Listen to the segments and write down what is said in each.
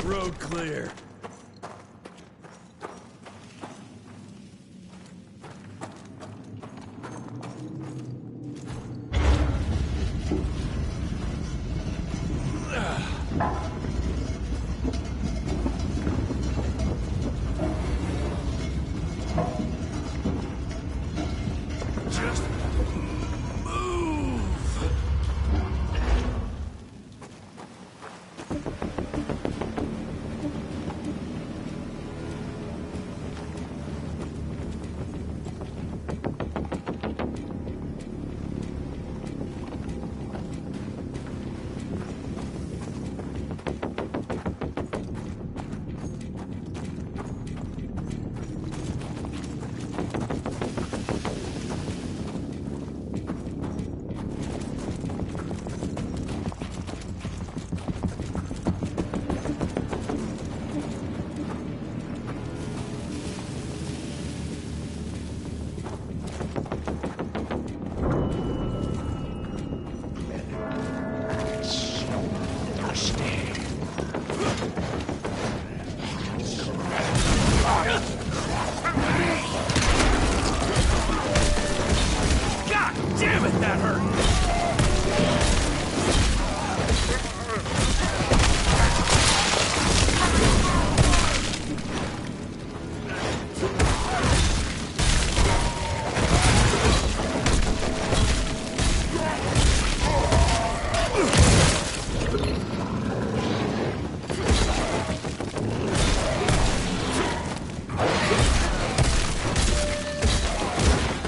Road clear. Just move. God damn it, that hurt!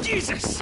Jesus!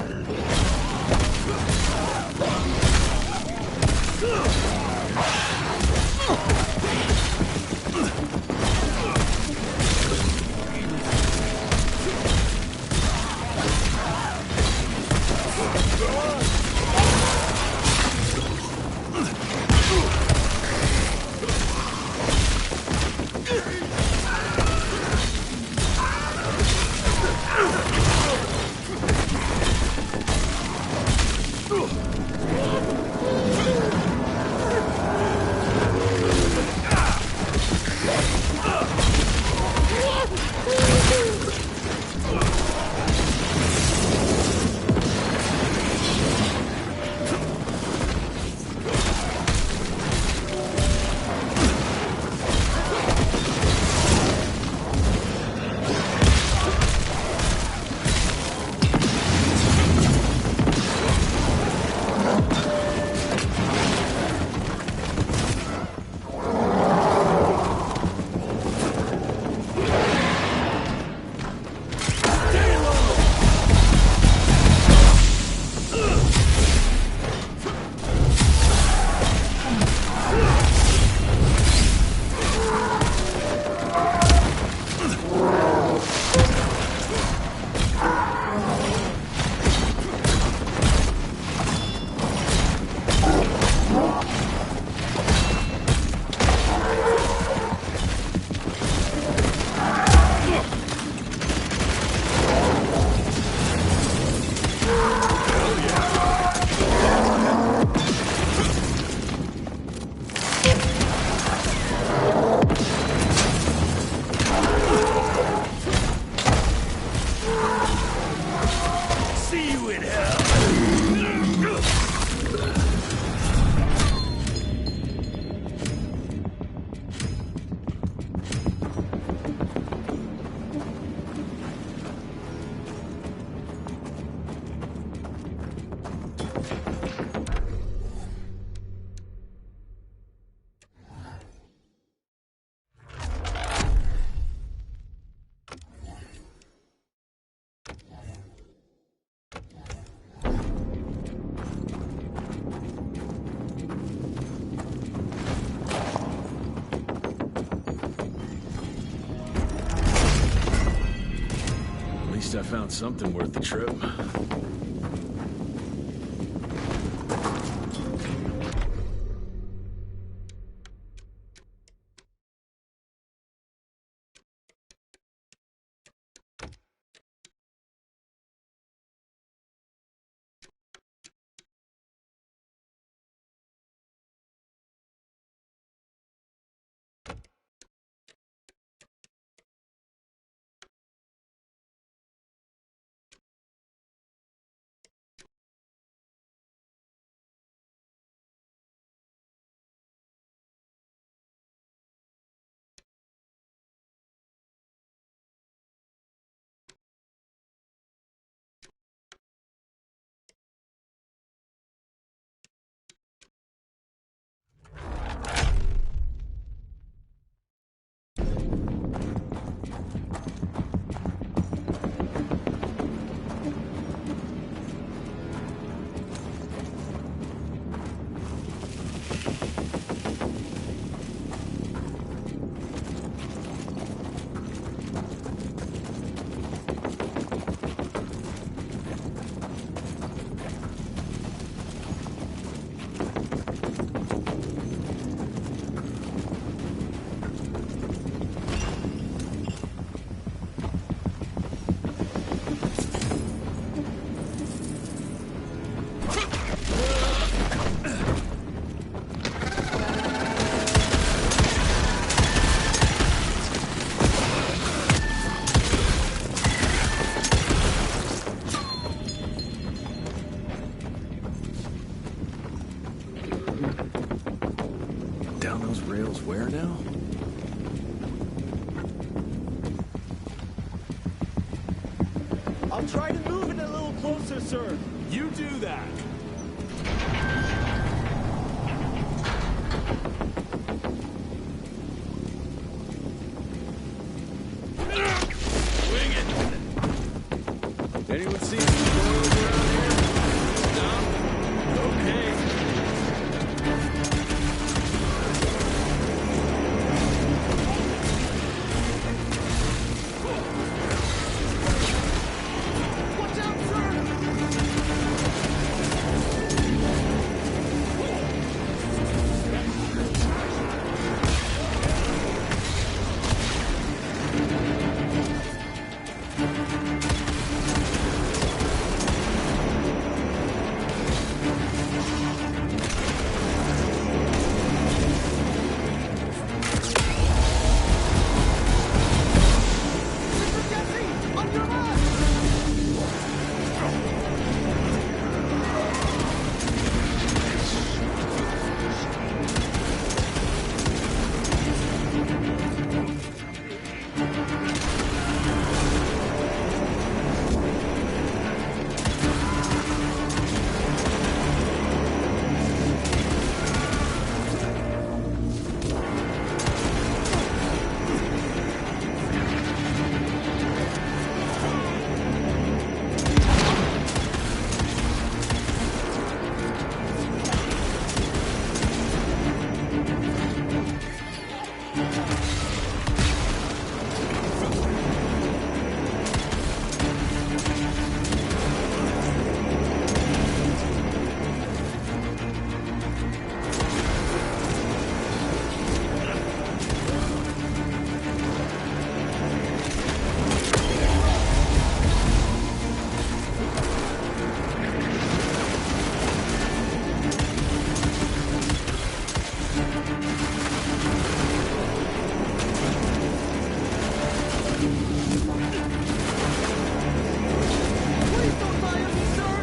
See you in hell! At least I found something worth the trip. now? I'll try to move it a little closer, sir. You do that. Wing it! Anyone see some coils around here? No? Okay. Watch out, sir! Mr. Jesse! On your left! Please don't die on me, sir!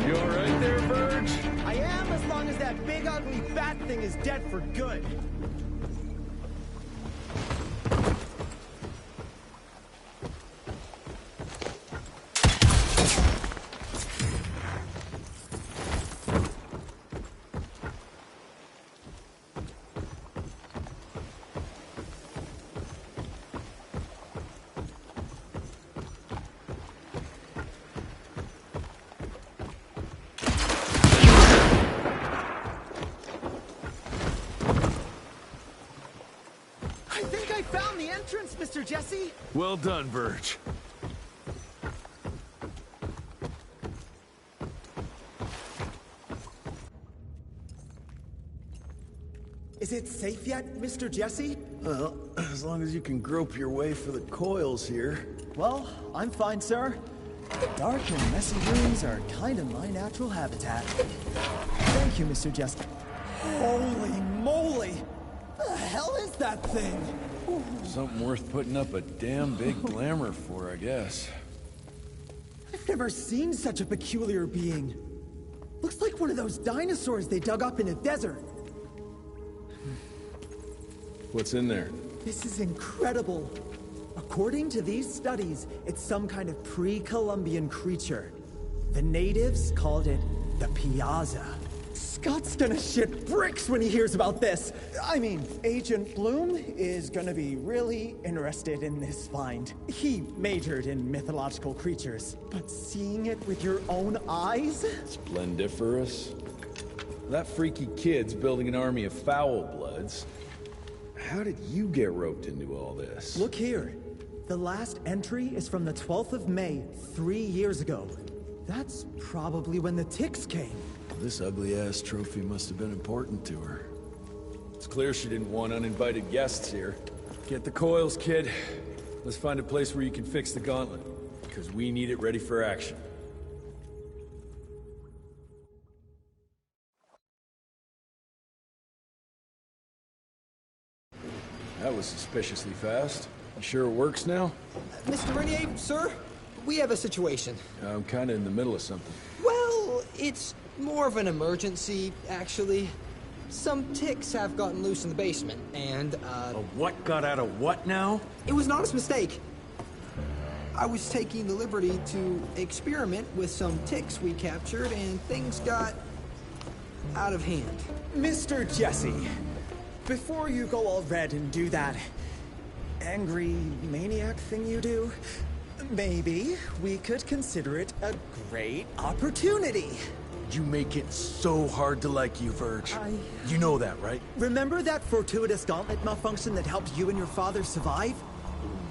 You alright there, Verge? I am, as long as that big ugly fat thing is dead for good. I think I found the entrance, Mr. Jesse. Well done, Verge. Is it safe yet, Mr. Jesse? Well, as long as you can grope your way for the coils here. Well, I'm fine, sir. Dark and messy rooms are kind of my natural habitat. Thank you, Mr. Jesse. Holy moly! The hell is that thing? Something worth putting up a damn big glamour for, I guess. I've never seen such a peculiar being. Looks like one of those dinosaurs they dug up in a desert. What's in there? This is incredible. According to these studies, it's some kind of pre-Columbian creature. The natives called it the Piazza. Scott's gonna shit bricks when he hears about this. I mean, Agent Bloom is gonna be really interested in this find. He majored in mythological creatures, but seeing it with your own eyes? Splendiferous. That freaky kid's building an army of foul bloods. How did you get roped into all this? Look here. The last entry is from the 12th of May, 3 years ago. That's probably when the ticks came. This ugly-ass trophy must have been important to her. It's clear she didn't want uninvited guests here. Get the coils, kid. Let's find a place where you can fix the gauntlet, because we need it ready for action. That was suspiciously fast. You sure it works now? Mr. Renier, sir, we have a situation. I'm kinda in the middle of something. Well, it's more of an emergency, actually. Some ticks have gotten loose in the basement, and, What got out of what now? it was an honest mistake. I was taking the liberty to experiment with some ticks we captured, and things got out of hand. Mr. Jesse, before you go all red and do that angry maniac thing you do, maybe we could consider it a great opportunity. You make it so hard to like you, Verge. You know that, right? Remember that fortuitous gauntlet malfunction that helped you and your father survive?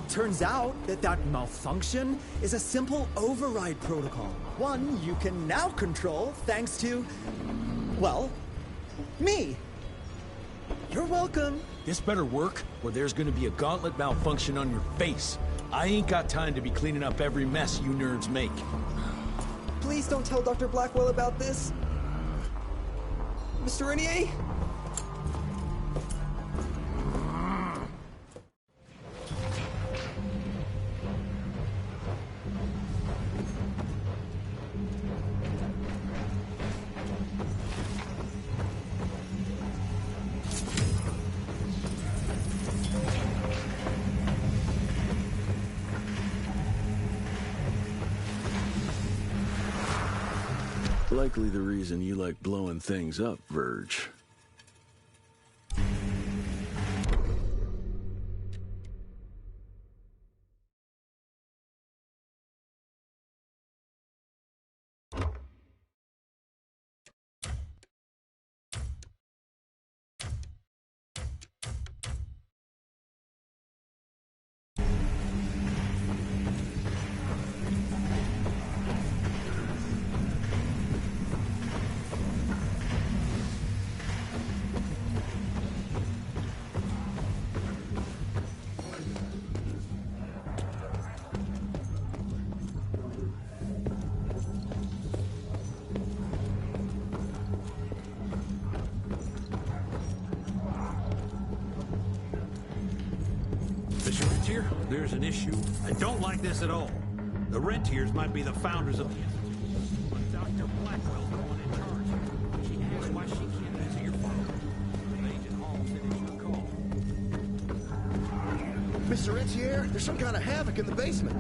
Turns out that malfunction is a simple override protocol. One you can now control thanks to, well, me. You're welcome. This better work, or there's gonna be a gauntlet malfunction on your face. I ain't got time to be cleaning up every mess you nerds make. Please don't tell Dr. Blackwell about this. Mr. Renier? Likely the reason you like blowing things up, Verge. Mr. Rentier, there's an issue. I don't like this at all. The Rentiers might be the founders of the Institute, but Dr. Blackwell's the one in charge. She asked why she can't answer your phone. Agent Hall said it's your call. Mr. Rentier, there's some kind of havoc in the basement.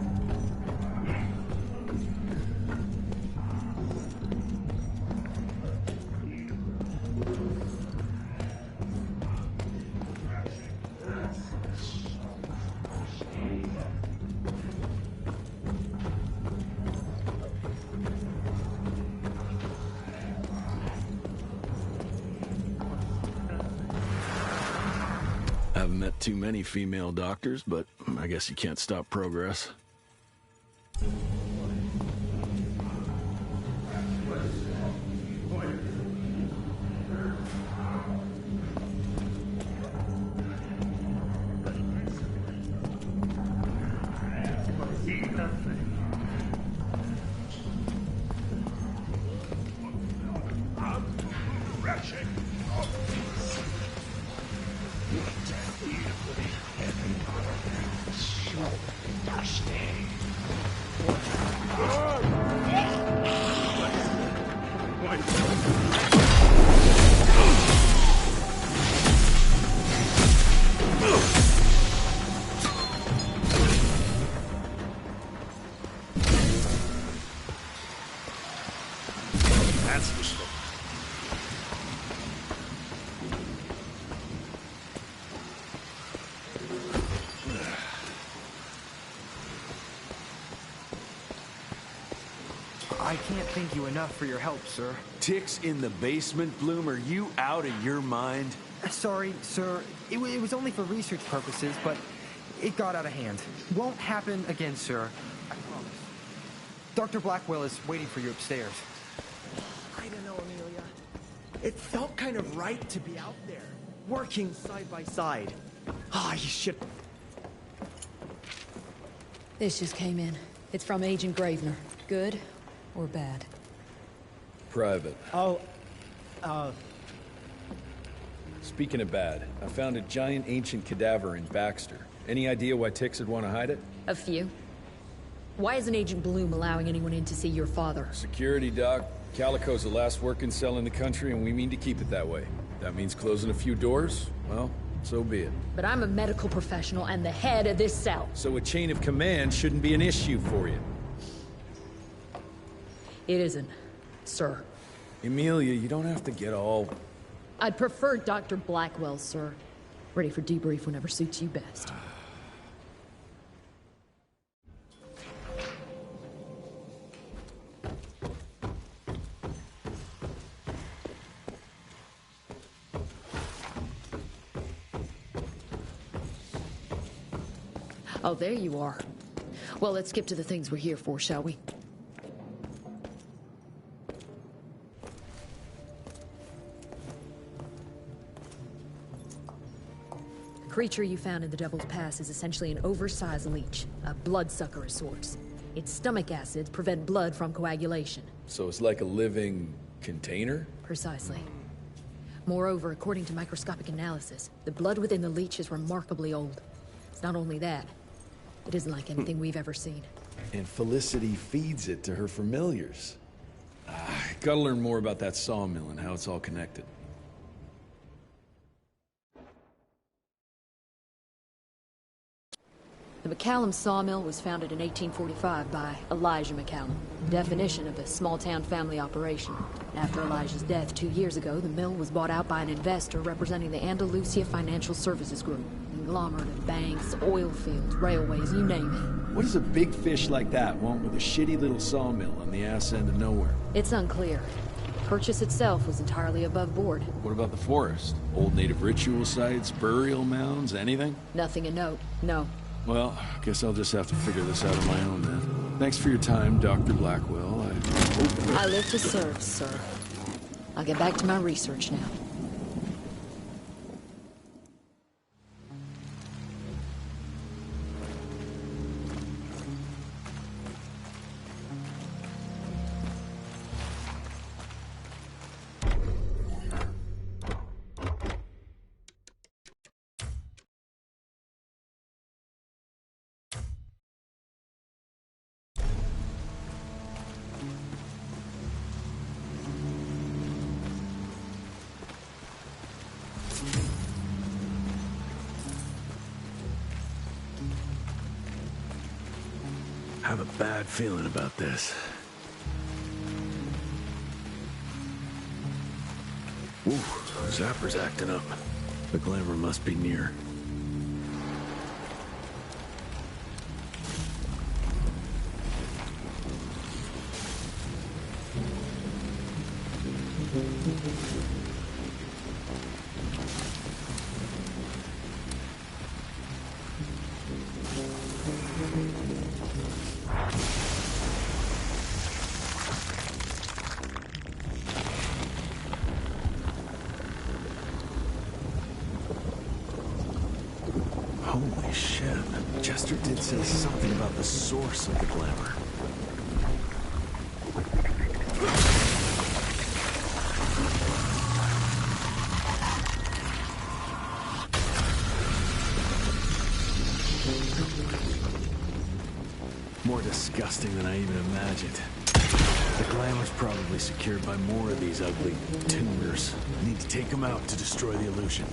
Haven't met too many female doctors, but I guess you can't stop progress. I can't thank you enough for your help, sir. Ticks in the basement, Bloom? Are you out of your mind? Sorry, sir. It was only for research purposes, but it got out of hand. Won't happen again, sir. I promise. Dr. Blackwell is waiting for you upstairs. I don't know, Amelia. It felt kind of right to be out there, working side by side. Ah, you should... This just came in. It's from Agent Gravener. Good or bad? Private. Oh, Speaking of bad, I found a giant ancient cadaver in Baxter. Any idea why Ticks would want to hide it? A few. Why isn't Agent Bloom allowing anyone in to see your father? Security, Doc. Calico's the last working cell in the country, and we mean to keep it that way. That means closing a few doors? Well, so be it. But I'm a medical professional and the head of this cell. So a chain of command shouldn't be an issue for you. It isn't, sir. Emilia, you don't have to get all... I'd prefer Dr. Blackwell, sir. Ready for debrief whenever suits you best. Oh, there you are. Well, let's skip to the things we're here for, shall we? The creature you found in the Devil's Pass is essentially an oversized leech, a bloodsucker of sorts. Its stomach acids prevent blood from coagulation. So it's like a living container? Precisely. Moreover, according to microscopic analysis, the blood within the leech is remarkably old. It's not only that, it isn't like anything we've ever seen. And Felicity feeds it to her familiars. Gotta learn more about that sawmill and how it's all connected. The McCallum sawmill was founded in 1845 by Elijah McCallum, definition of a small-town family operation. After Elijah's death 2 years ago, the mill was bought out by an investor representing the Andalusia Financial Services Group. Conglomerate of banks, oil fields, railways, you name it. What does a big fish like that want with a shitty little sawmill on the ass end of nowhere? It's unclear. Purchase itself was entirely above board. What about the forest? Old native ritual sites, burial mounds, anything? Nothing a note, no. Well, guess I'll just have to figure this out on my own then. Thanks for your time, Dr. Blackwell. I live to serve, sir. I'll get back to my research now. I have a bad feeling about this. Ooh, Zapper's acting up. The glamour must be near. Holy shit. Chester did say something about the source of the glamour. More disgusting than I even imagined. The glamour's probably secured by more of these ugly tumors. I need to take them out to destroy the illusion.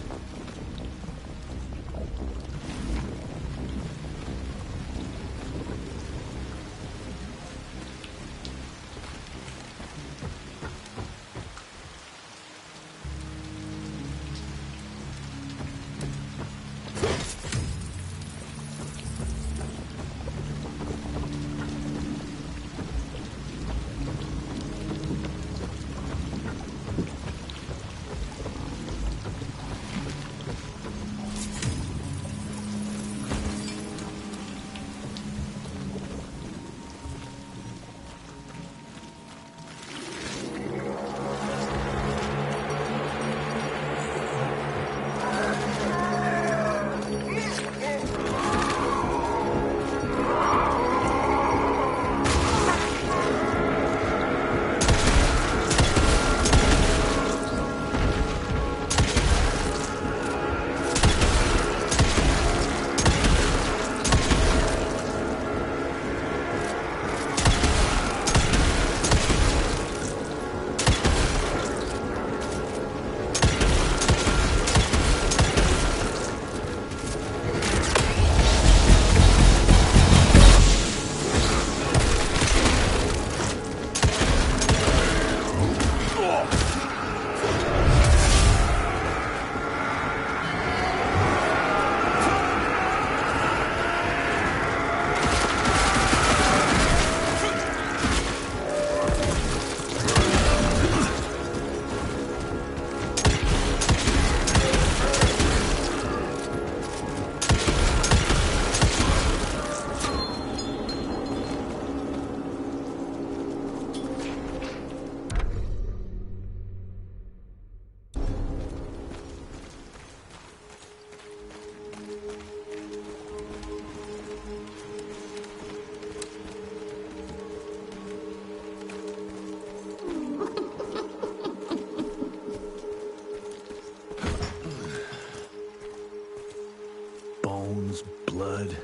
blood,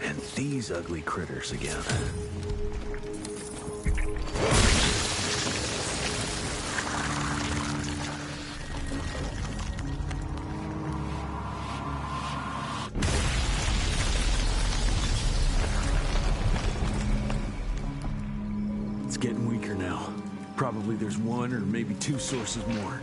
and these ugly critters again. It's getting weaker now. Probably there's one or maybe two sources more.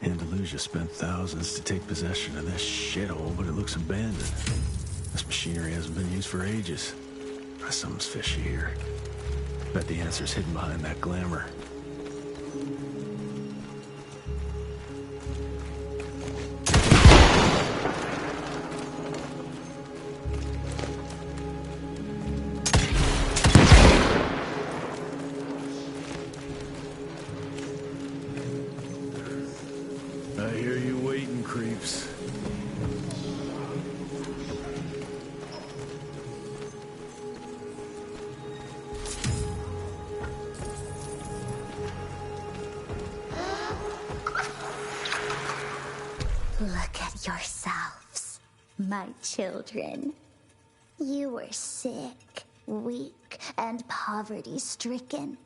Andalusia spent thousands to take possession of this shithole, but it looks abandoned. This machinery hasn't been used for ages. Something's fishy here. Bet the answer's hidden behind that glamour. I hear you waiting, creeps. Look at yourselves, my children. You were sick, weak, and poverty-stricken.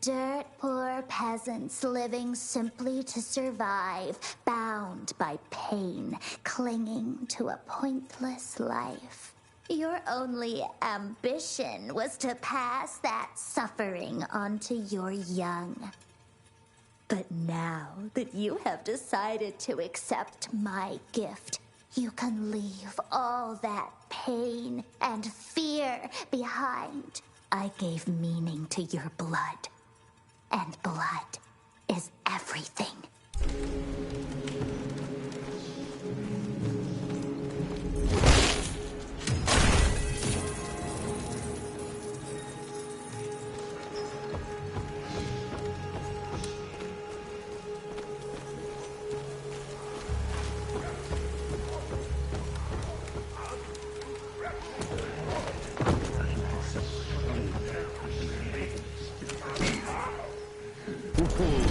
Dirt poor peasants living simply to survive, bound by pain, clinging to a pointless life. Your only ambition was to pass that suffering on to your young. But now that you have decided to accept my gift, you can leave all that pain and fear behind. I gave meaning to your blood. And blood is everything.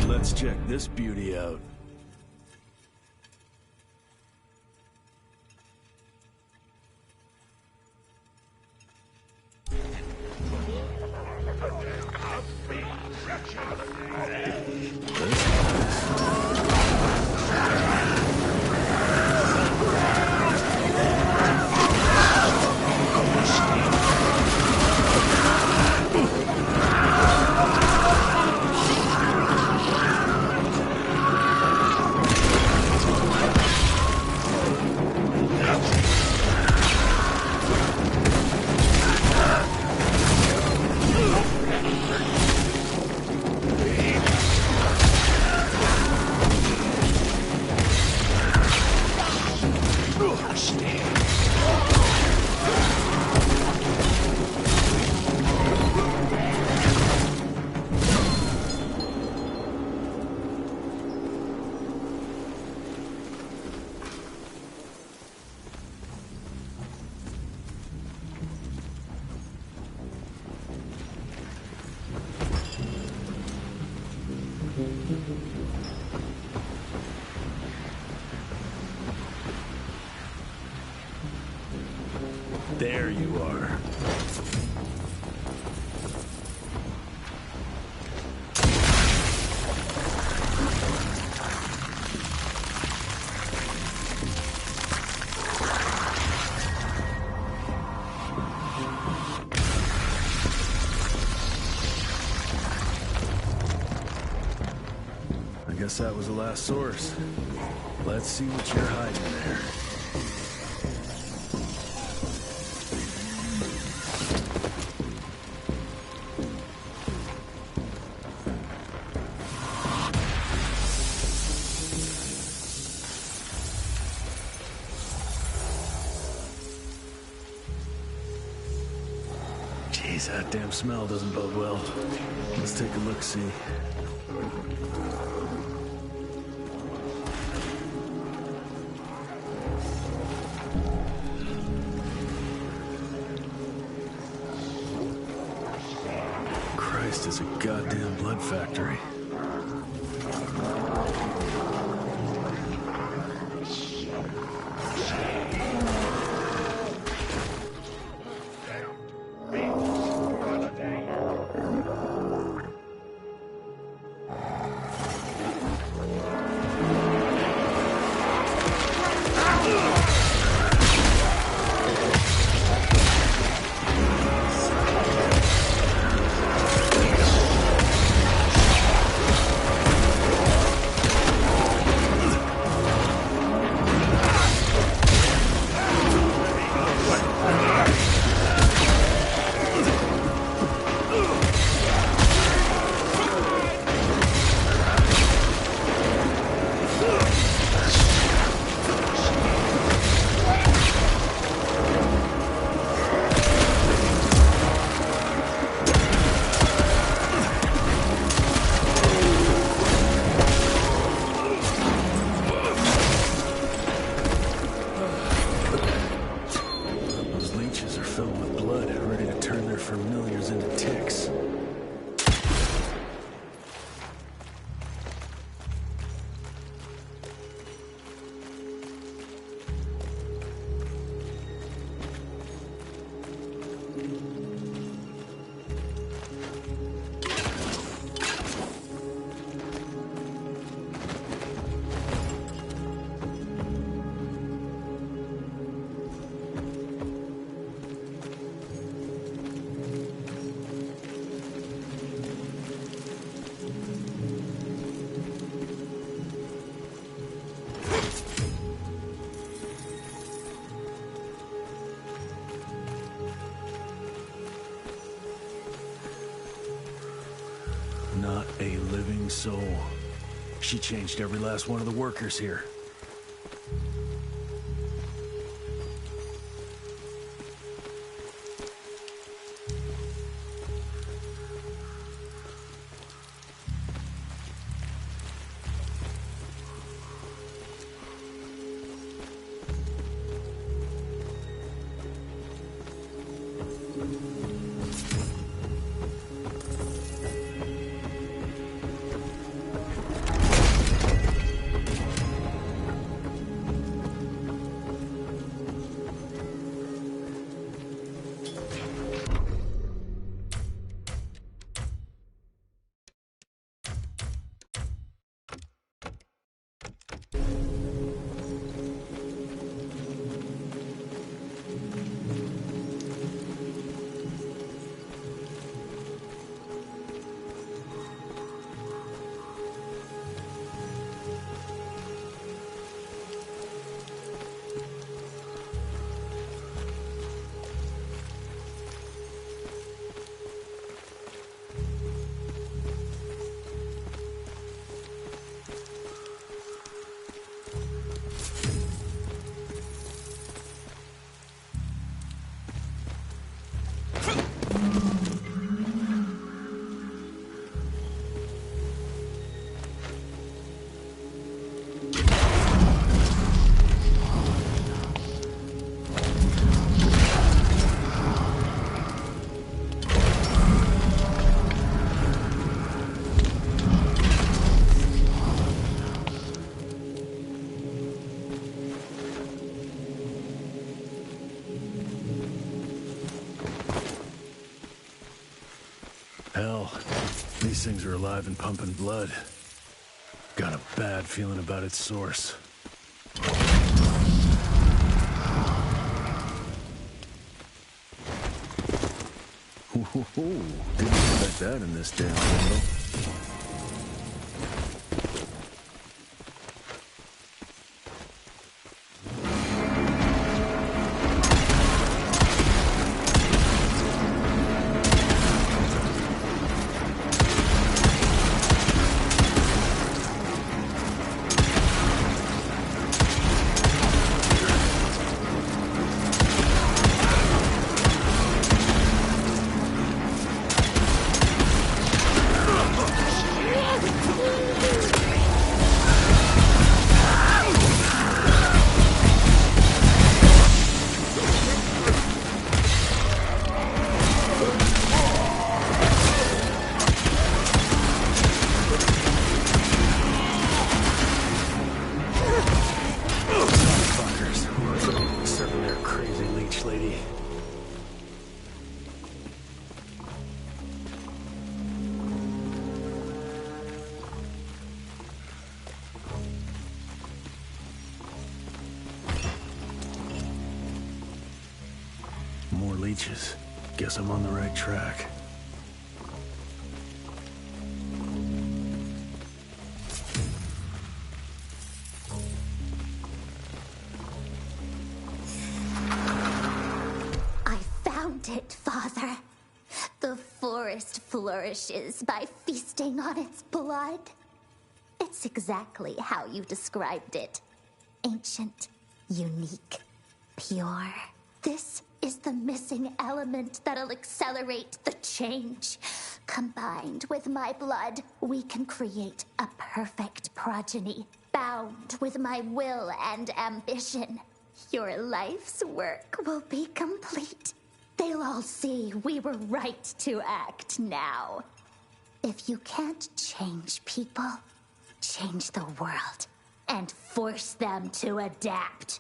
Let's check this beauty out. There you are. I guess that was the last source. Let's see what you're hiding there. Jeez, that damn smell doesn't bode well. Let's take a look-see. Christ, it's a goddamn blood factory. Familiars into ticks. Not a living soul. She changed every last one of the workers here. Hell, these things are alive and pumping blood. Got a bad feeling about its source. Ooh, didn't expect that in this damn window. More leeches. Guess I'm on the right track. I found it, Father. The forest flourishes by feasting on its blood. It's exactly how you described it. Ancient, unique, pure. This is the missing element that'll accelerate the change. Combined with my blood, we can create a perfect progeny, bound with my will and ambition. Your life's work will be complete. They'll all see we were right to act now. If you can't change people, change the world and force them to adapt.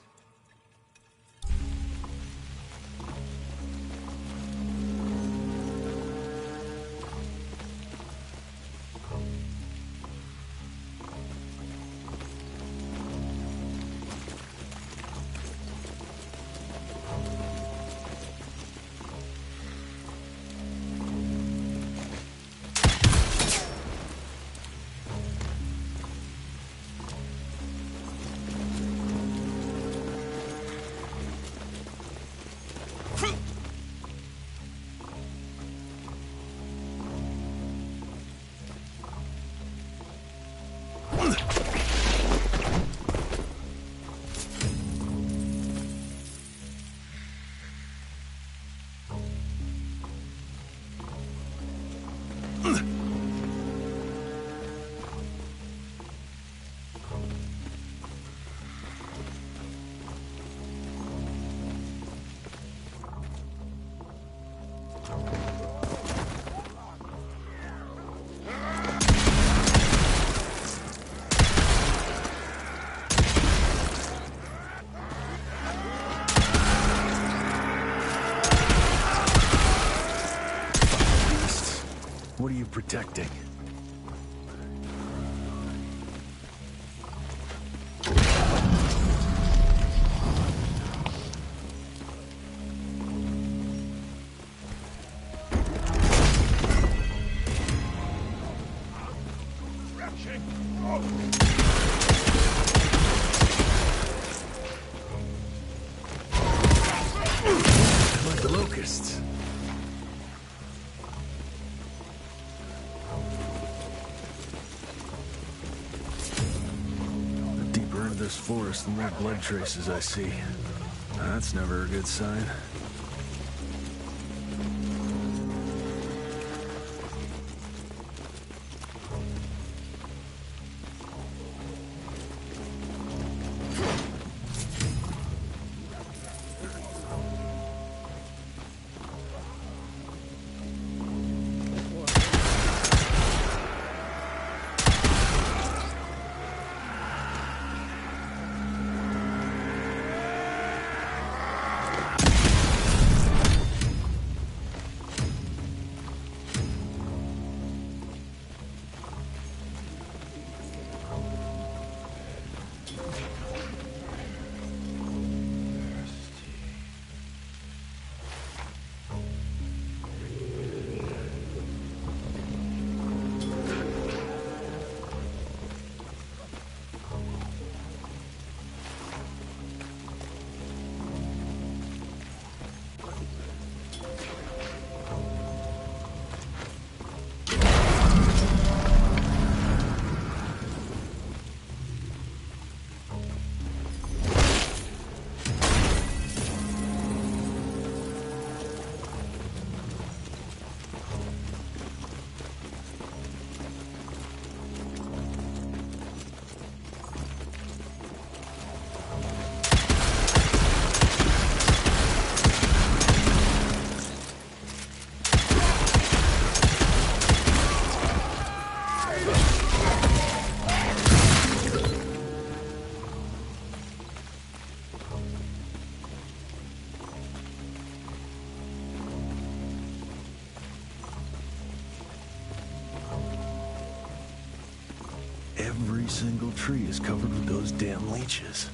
What are you protecting? Like the locusts. This forest, the more blood traces I see. That's never a good sign. single tree is covered with those damn leeches.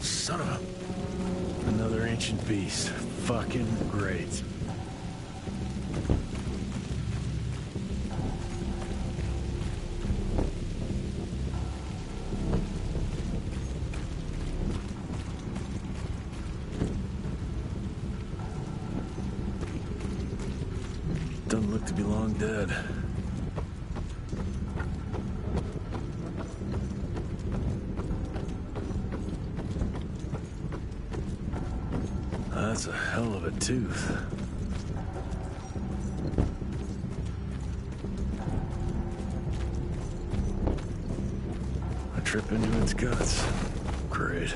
Son of a... Another ancient beast. Fucking great. Doesn't look to be long dead. That's a hell of a tooth. I trip into its guts. Great.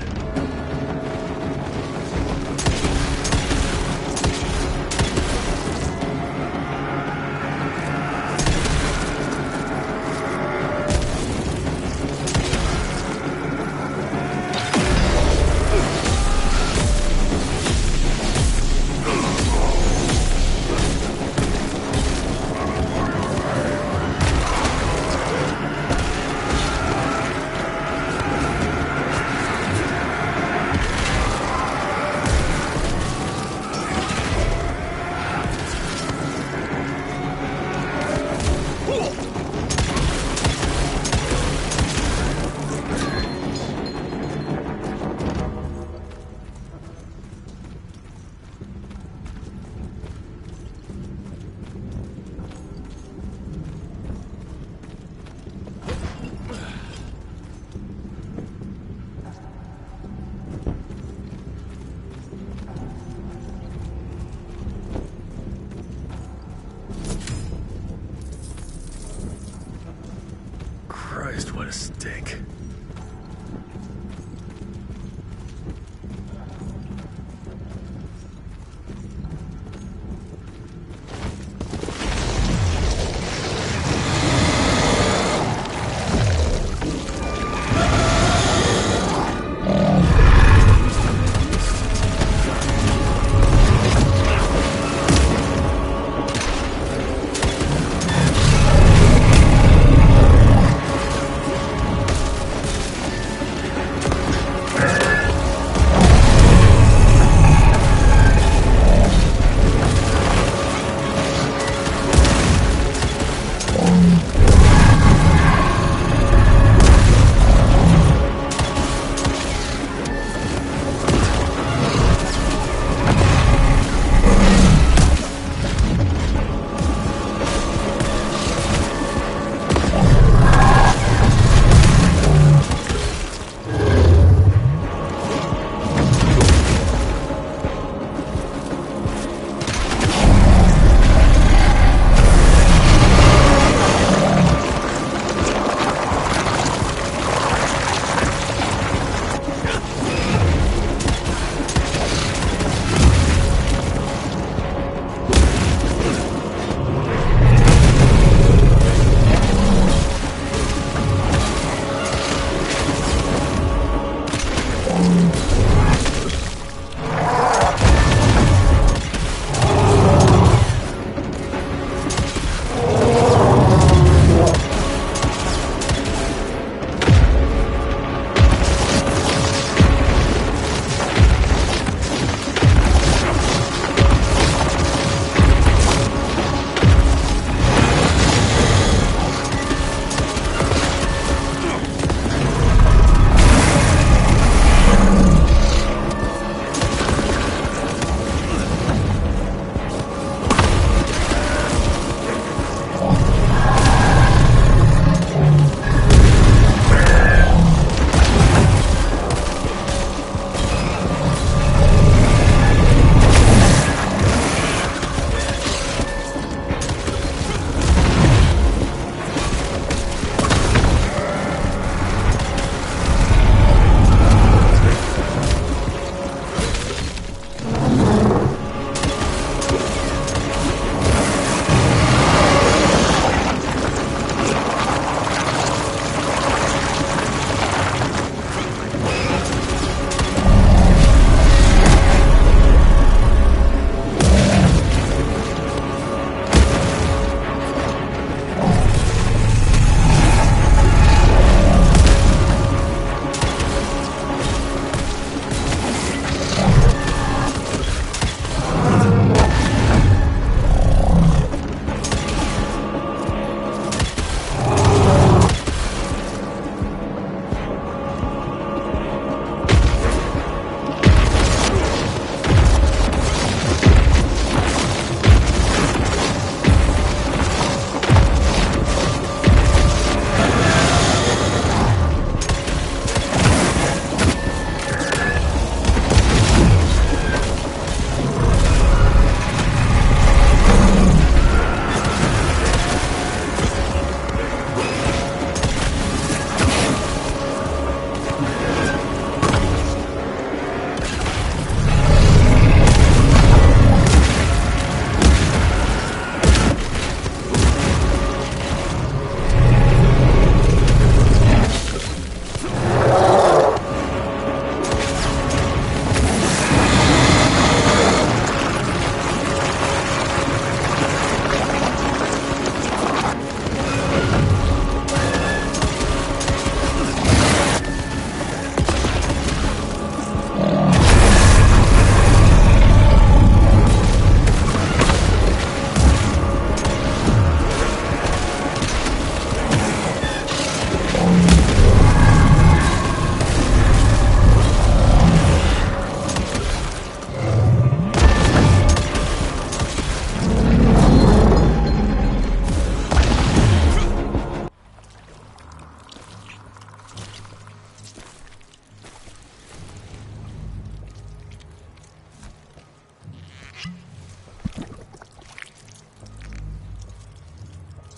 what a stink.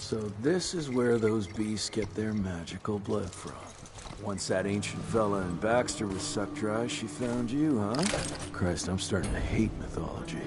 So this is where those beasts get their magical blood from. Once that ancient fella in Baxter was sucked dry, she found you, huh? Christ, I'm starting to hate mythology.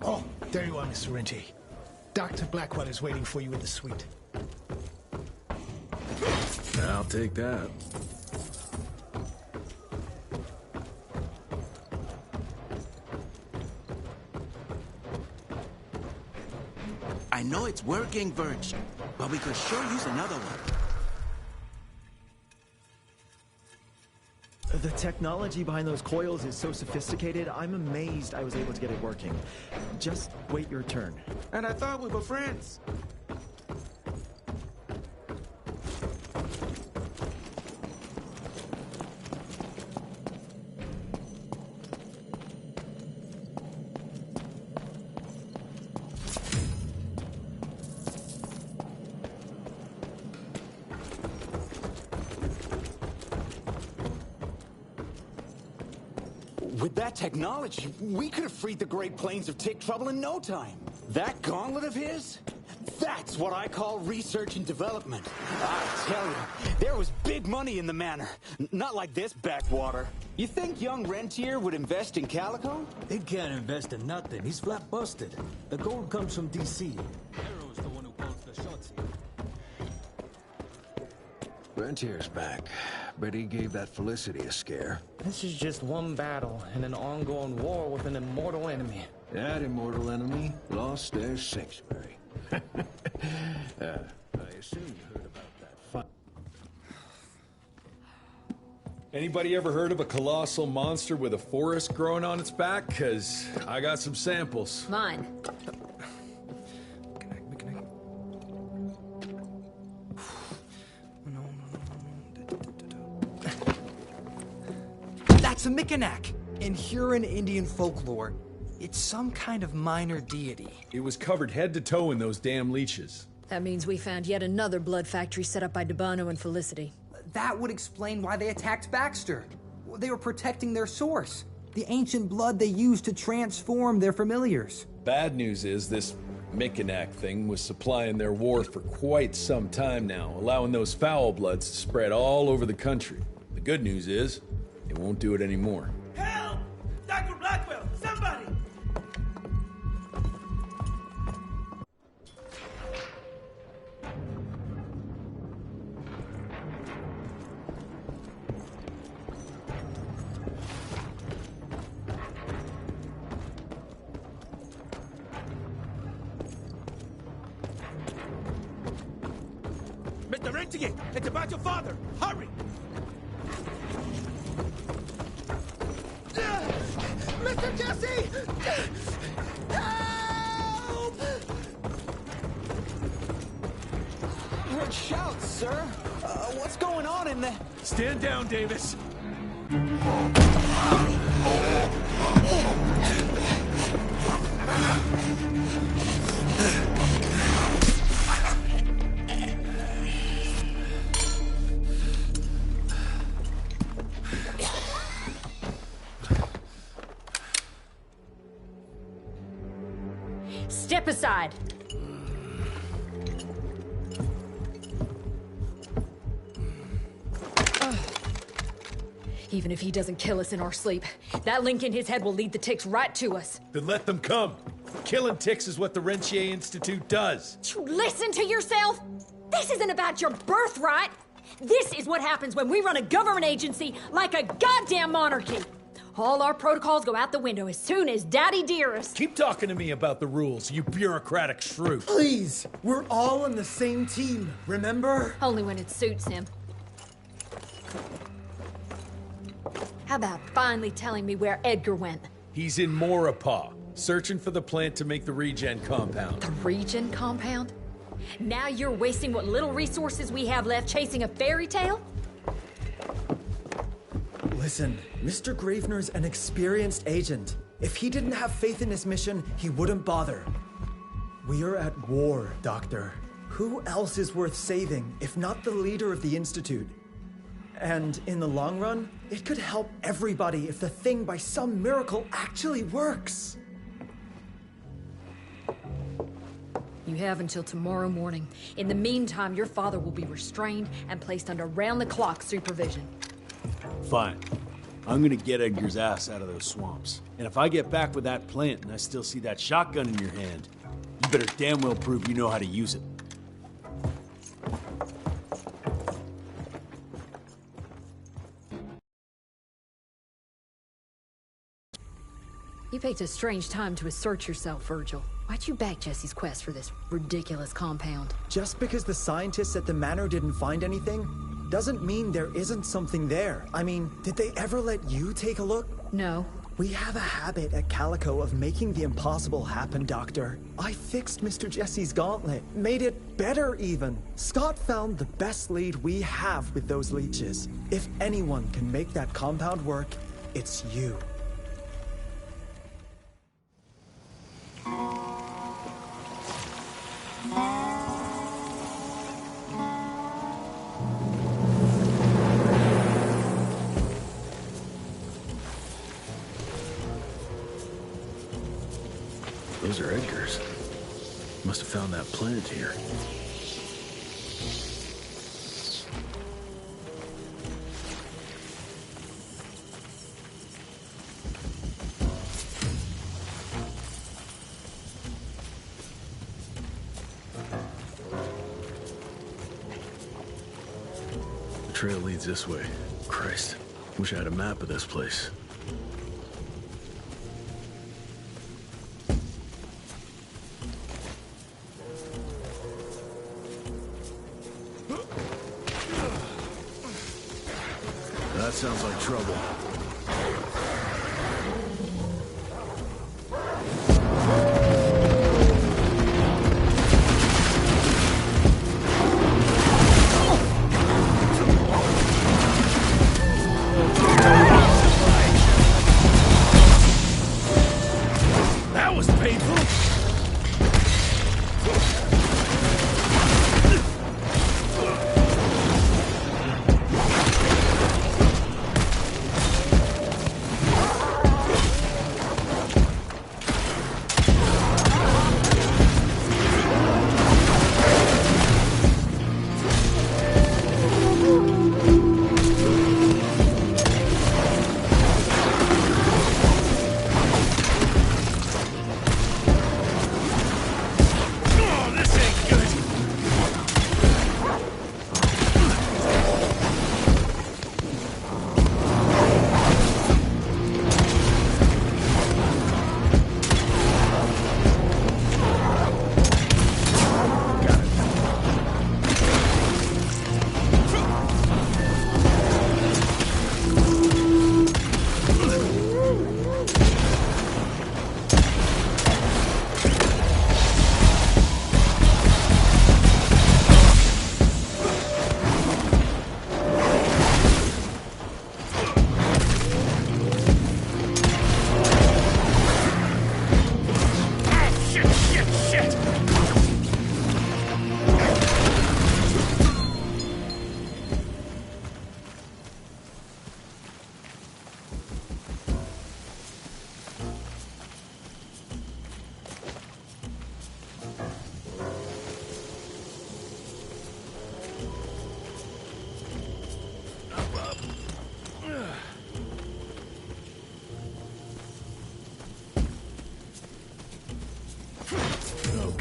Oh, there you are, Mr. Renty. Dr. Blackwell is waiting for you in the suite. I'll take that. I know it's working, Verge, but we could sure use another one. The technology behind those coils is so sophisticated, I'm amazed I was able to get it working. Just wait your turn. And I thought we were friends. With that technology, we could have freed the Great Plains of tick trouble in no time. That gauntlet of his? That's what I call research and development. I tell you, there was big money in the manor. Not like this backwater. You think young Rentier would invest in Calico? He can't invest in nothing. He's flat busted. The gold comes from D.C. Arrow's the one who calls the shots here. Rentier's back. Bet he gave that Felicity a scare. This is just one battle in an ongoing war with an immortal enemy. That immortal enemy lost their sanctuary. I assume you heard about that fight. Anybody ever heard of a colossal monster with a forest growing on its back? 'Cause I got some samples. Mine. That's a Mickenak! In Huron Indian folklore, it's some kind of minor deity. It was covered head to toe in those damn leeches. That means we found yet another blood factory set up by Debano and Felicity. That would explain why they attacked Baxter. They were protecting their source. The ancient blood they used to transform their familiars. Bad news is this Mickenak thing was supplying their war for quite some time now, allowing those foul bloods to spread all over the country. The good news is, it won't do it anymore. Help! Dr. Blackwell, somebody! Mr. Rentier, it's about your father. Hurry! Mr. Jesse! Help! Large shouts, sir. What's going on in the... Stand down, Davis. Step aside. Even if he doesn't kill us in our sleep, that link in his head will lead the ticks right to us. Then let them come. Killing ticks is what the Rentier Institute does. You listen to yourself? This isn't about your birthright. This is what happens when we run a government agency like a goddamn monarchy. All our protocols go out the window as soon as Daddy Dearest... Keep talking to me about the rules, you bureaucratic shrew. Please! We're all on the same team, remember? Only when it suits him. How about finally telling me where Edgar went? He's in Maurepas, searching for the plant to make the regen compound. The regen compound? Now you're wasting what little resources we have left chasing a fairy tale? Listen, Mr. Gravener's an experienced agent. If he didn't have faith in his mission, he wouldn't bother. We are at war, Doctor. Who else is worth saving, if not the leader of the Institute? And in the long run, it could help everybody if the thing by some miracle actually works. You have until tomorrow morning. In the meantime, your father will be restrained and placed under round-the-clock supervision. Fine. I'm gonna get Edgar's ass out of those swamps. And if I get back with that plant and I still see that shotgun in your hand, you better damn well prove you know how to use it. You picked a strange time to assert yourself, Virgil. Why'd you back Jesse's quest for this ridiculous compound? Just because the scientists at the manor didn't find anything, doesn't mean there isn't something there. I mean, did they ever let you take a look? No. We have a habit at Calico of making the impossible happen, Doctor. I fixed Mr. Jesse's gauntlet, made it better even. Scott found the best lead we have with those leeches. If anyone can make that compound work, it's you. Those are Edgar's. Must have found that plant here. The trail leads this way. Christ, wish I had a map of this place. That sounds like trouble. That was painful.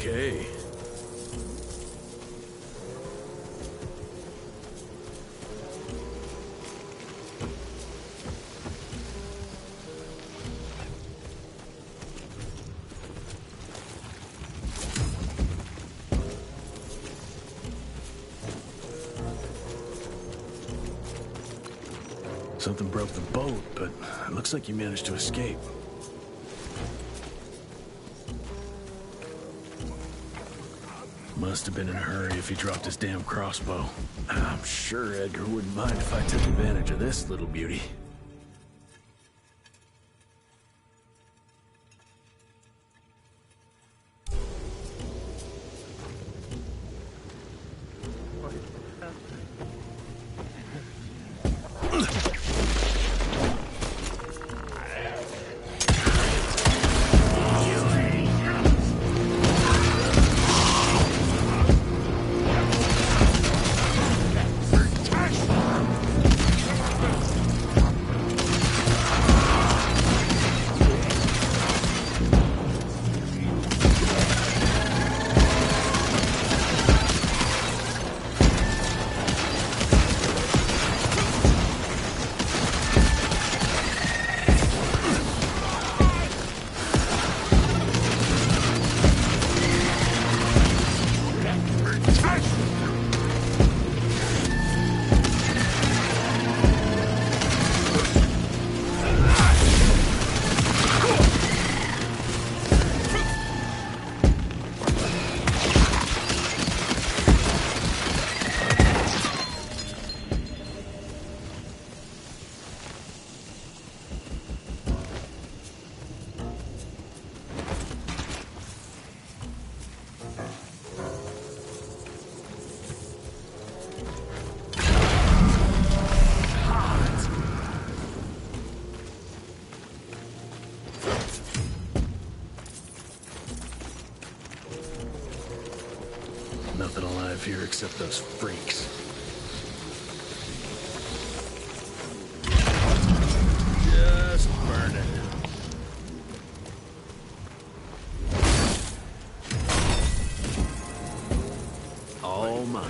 Okay. Something broke the boat, but it looks like you managed to escape. Must have been in a hurry if he dropped his damn crossbow. I'm sure Edgar wouldn't mind if I took advantage of this little beauty. Nothing alive here except those freaks. Just burn it. All mine.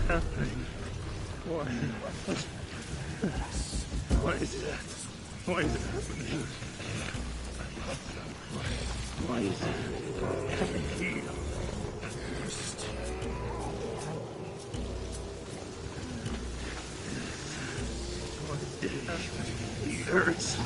Happening? Why? Why is that? Why is it happening? Why is it happening here? Why did He hurts.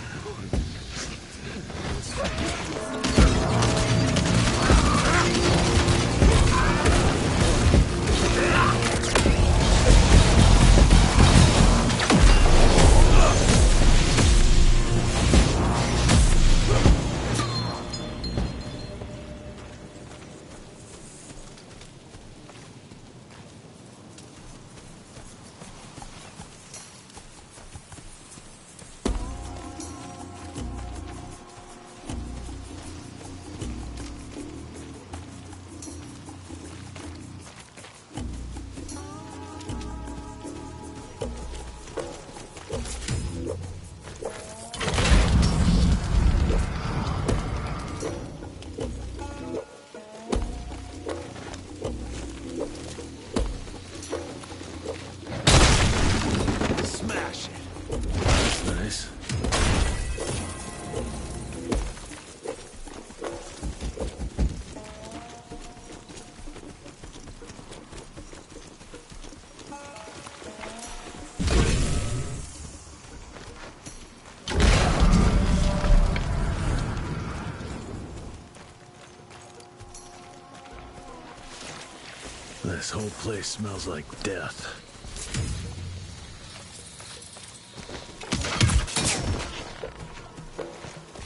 This whole place smells like death.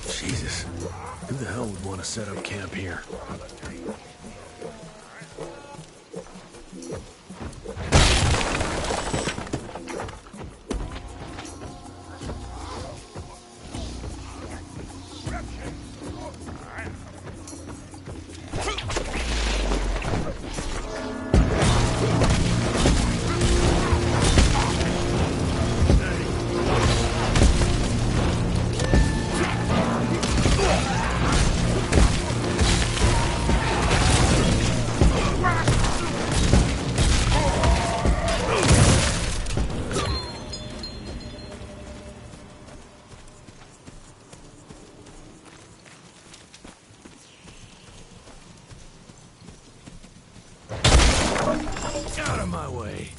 Jesus, who the hell would want to set up camp here? Out of my way.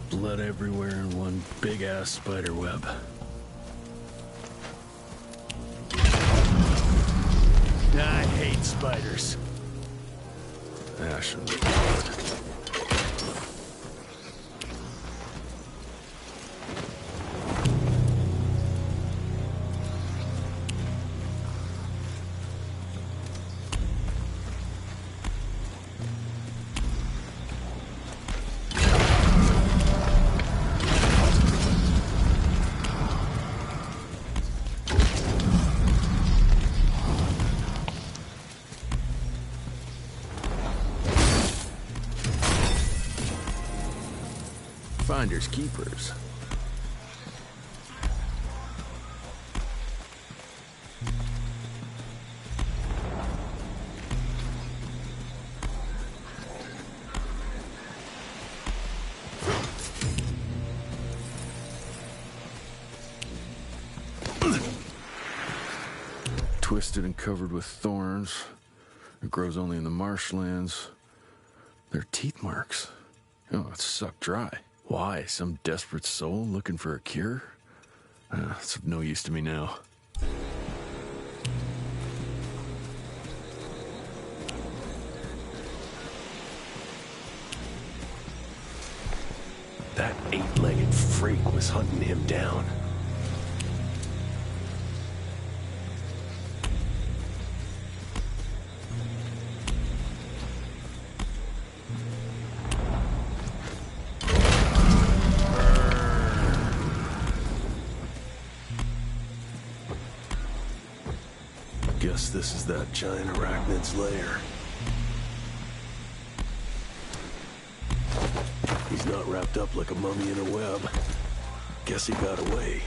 Blood everywhere in one big-ass spider web. I hate spiders. I shouldn't be bothered. Finders keepers. Twisted and covered with thorns. It grows only in the marshlands. They're teeth marks. Oh, it's sucked dry. Why? Some desperate soul looking for a cure? It's of no use to me now. That eight-legged freak was hunting him down. Guess this is that giant arachnid's lair. He's not wrapped up like a mummy in a web. Guess he got away.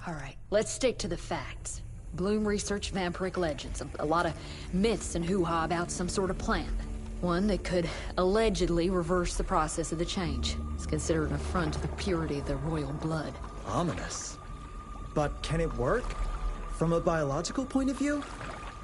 All right, let's stick to the facts. Bloom researched vampiric legends, a lot of myths and hoo-ha about some sort of plant. One that could allegedly reverse the process of the change. It's considered an affront to the purity of the royal blood. Ominous. But can it work? From a biological point of view?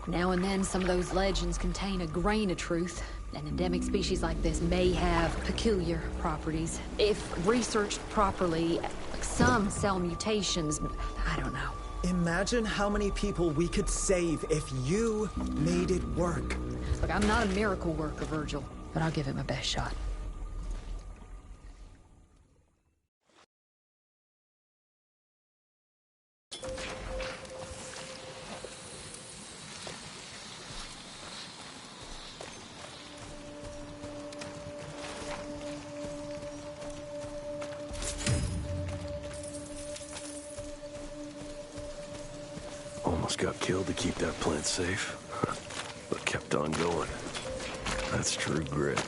Now and then, some of those legends contain a grain of truth. An endemic species like this may have peculiar properties. If researched properly, some cell mutations, I don't know. Imagine how many people we could save if you made it work. Look, I'm not a miracle worker, Virgil, but I'll give it my best shot. Almost got killed to keep that plant safe, but kept on going. That's true grit.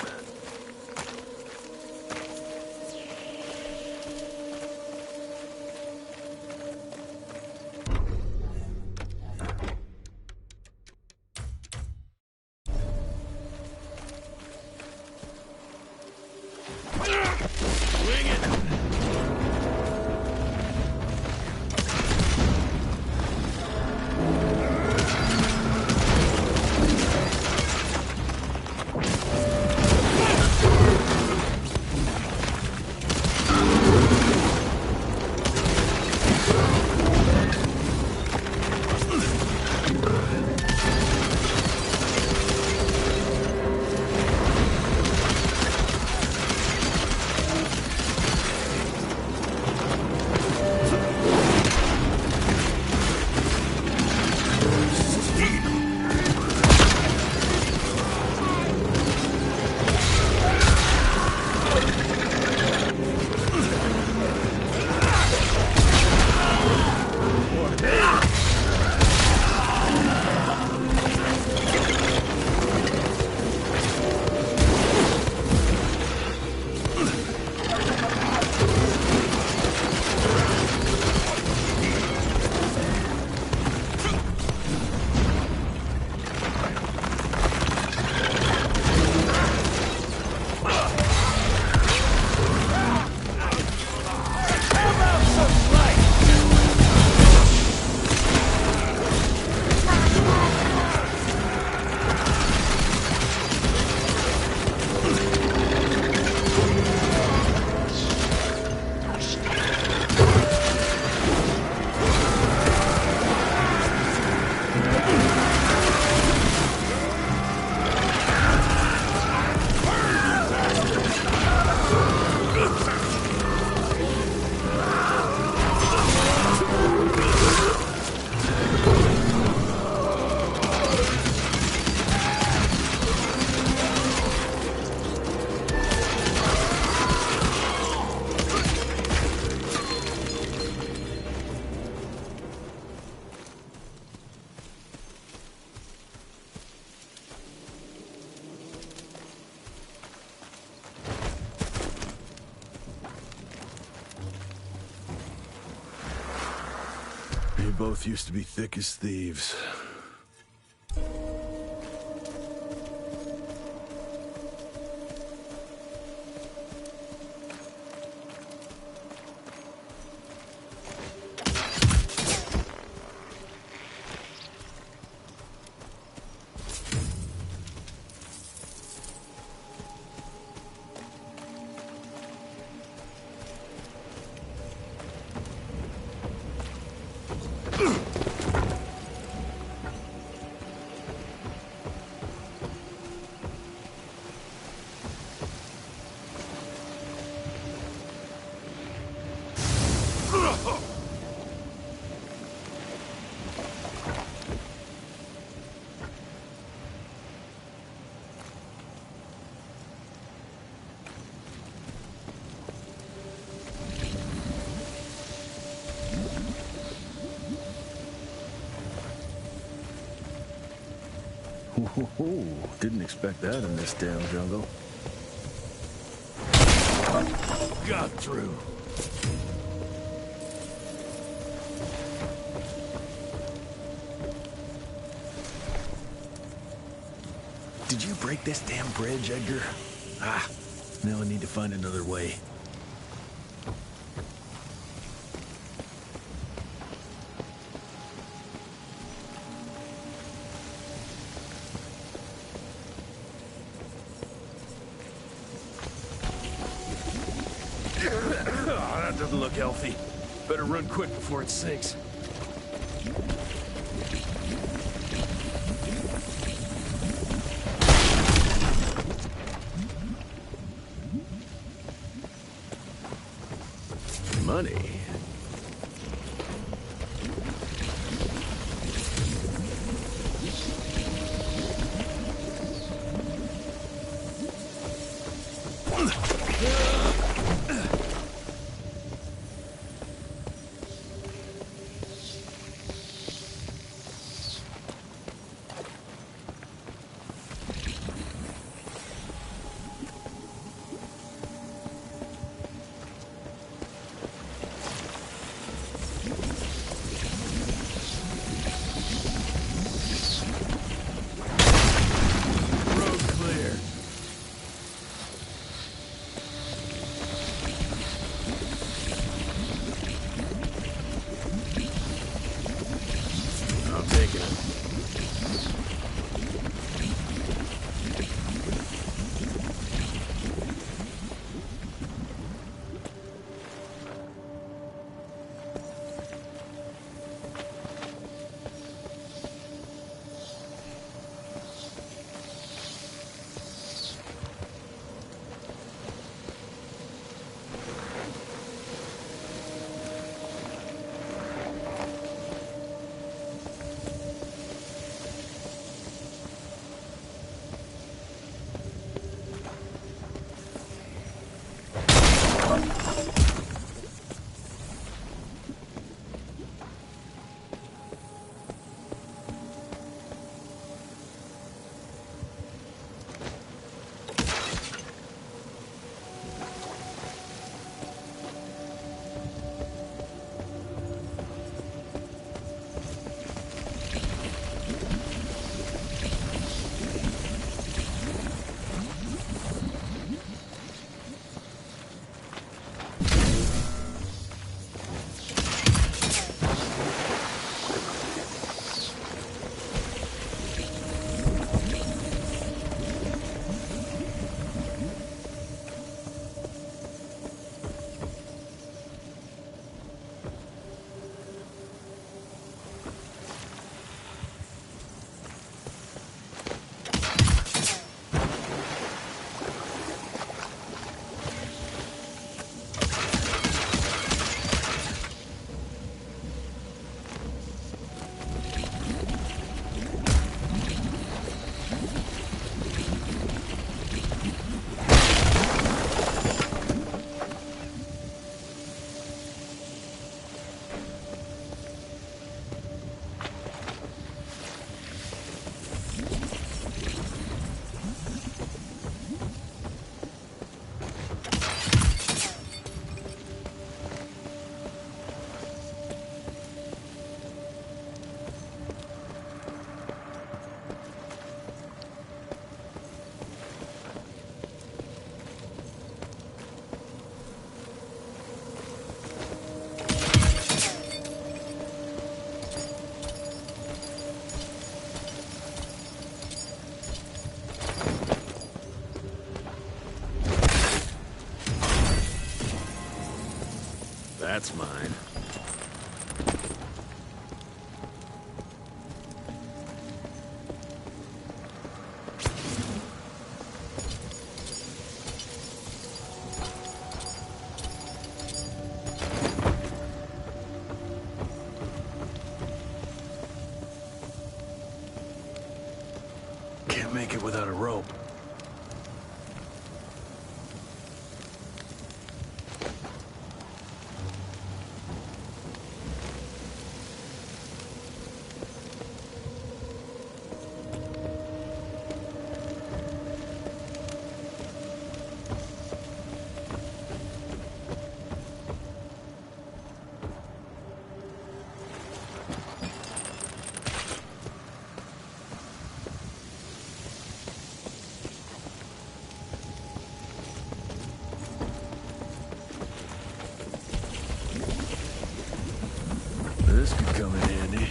You both used to be thick as thieves. Ooh, didn't expect that in this damn jungle. Got through. break this damn bridge, Edgar? Ah, now I need to find another way. Oh, that doesn't look healthy. Better run quick before it sinks. Money. That's mine. Can't make it without a rope. this could come in handy.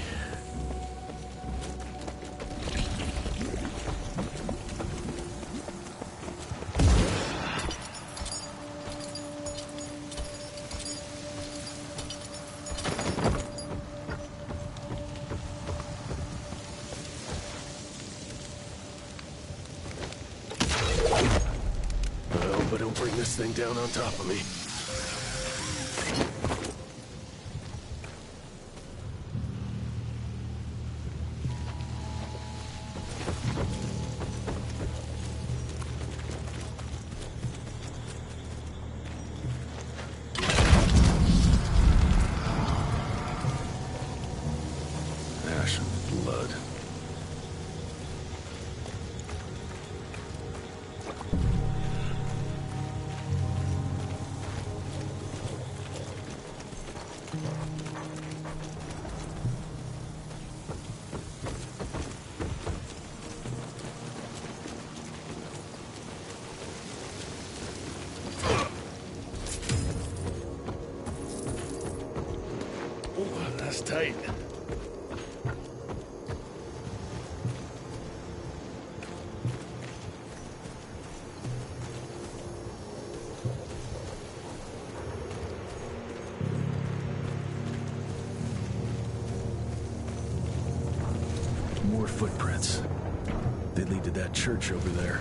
Well, but don't bring this thing down on top of me. Ash and blood. Oh, that's tight. More footprints. They lead to that church over there.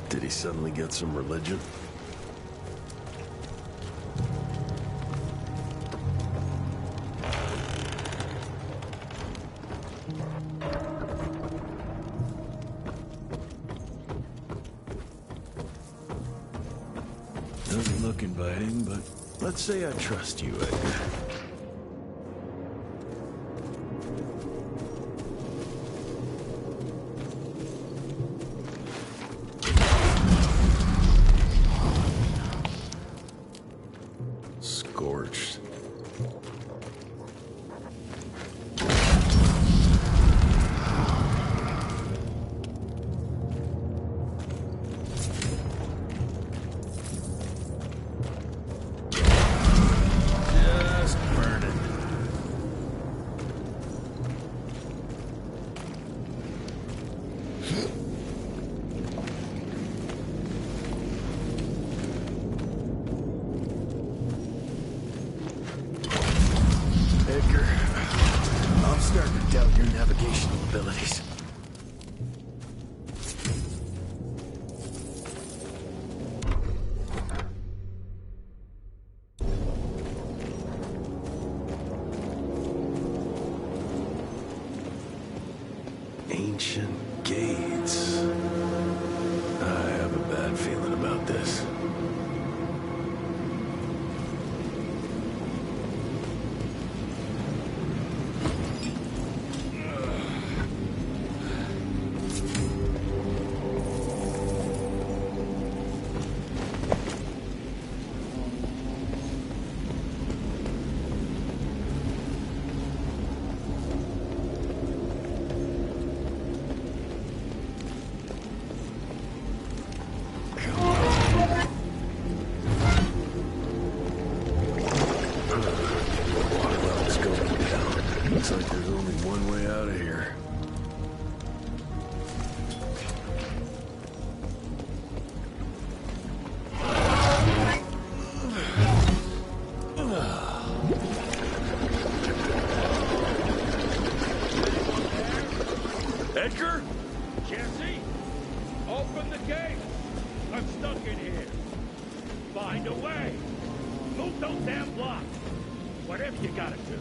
Did he suddenly get some religion? Doesn't look inviting, but let's say I trust you, Edgar. Scorched. Just burning. Edgar, I'm starting to doubt your navigational abilities. Ancient gates. I have a bad feeling about this. Looks like there's only one way out of here. Edgar? Jesse, open the gate. I'm stuck in here. Find a way. Move those damn blocks. Whatever you gotta do.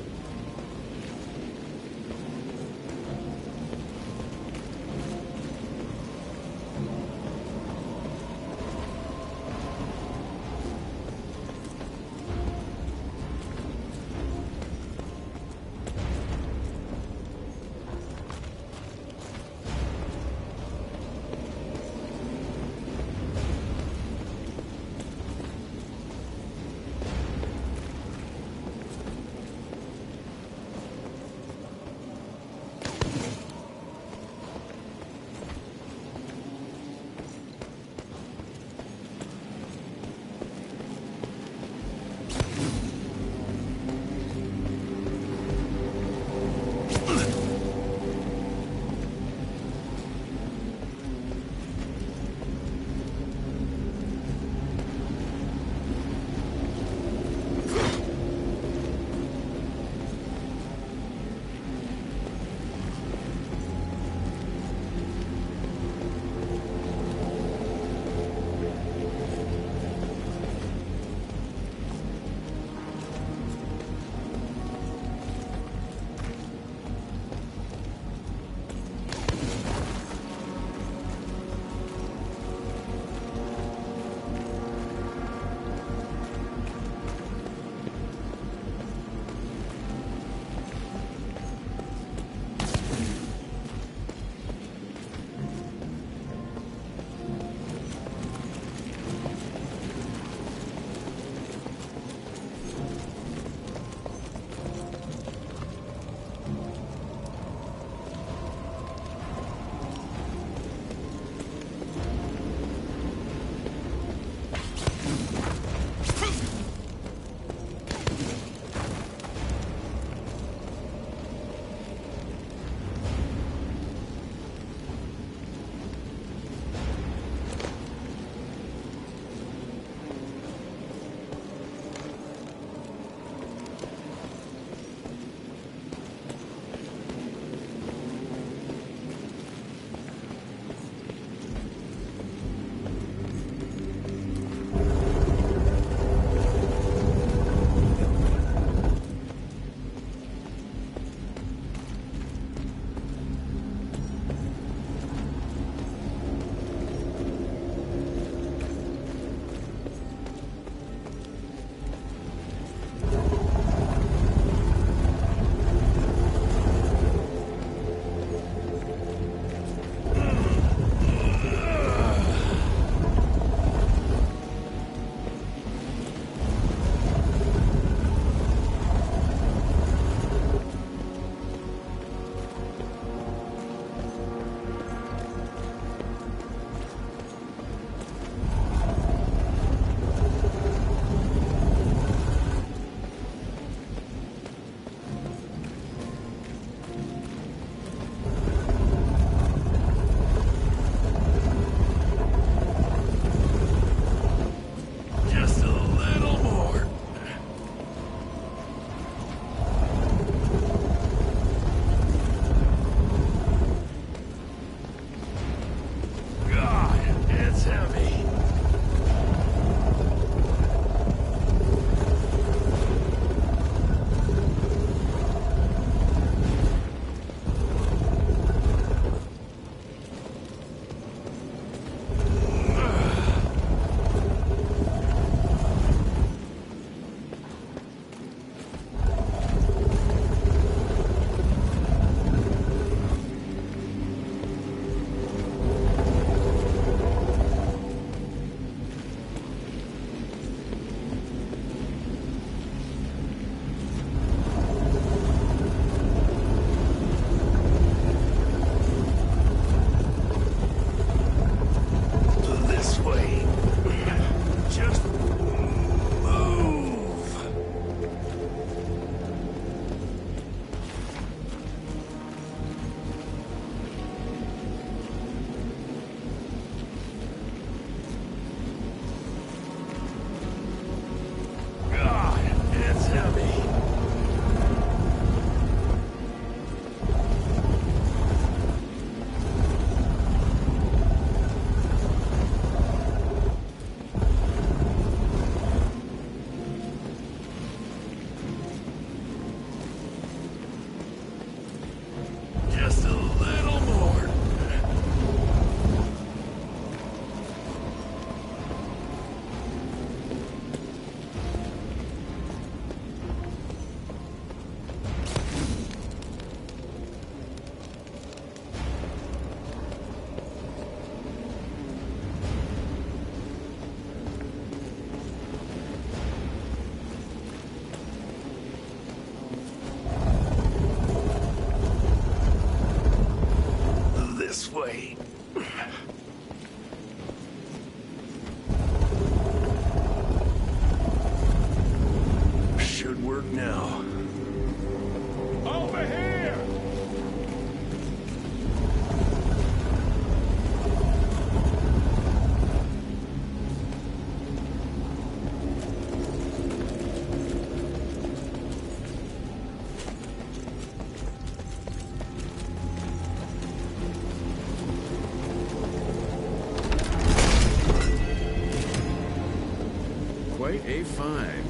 quite a find.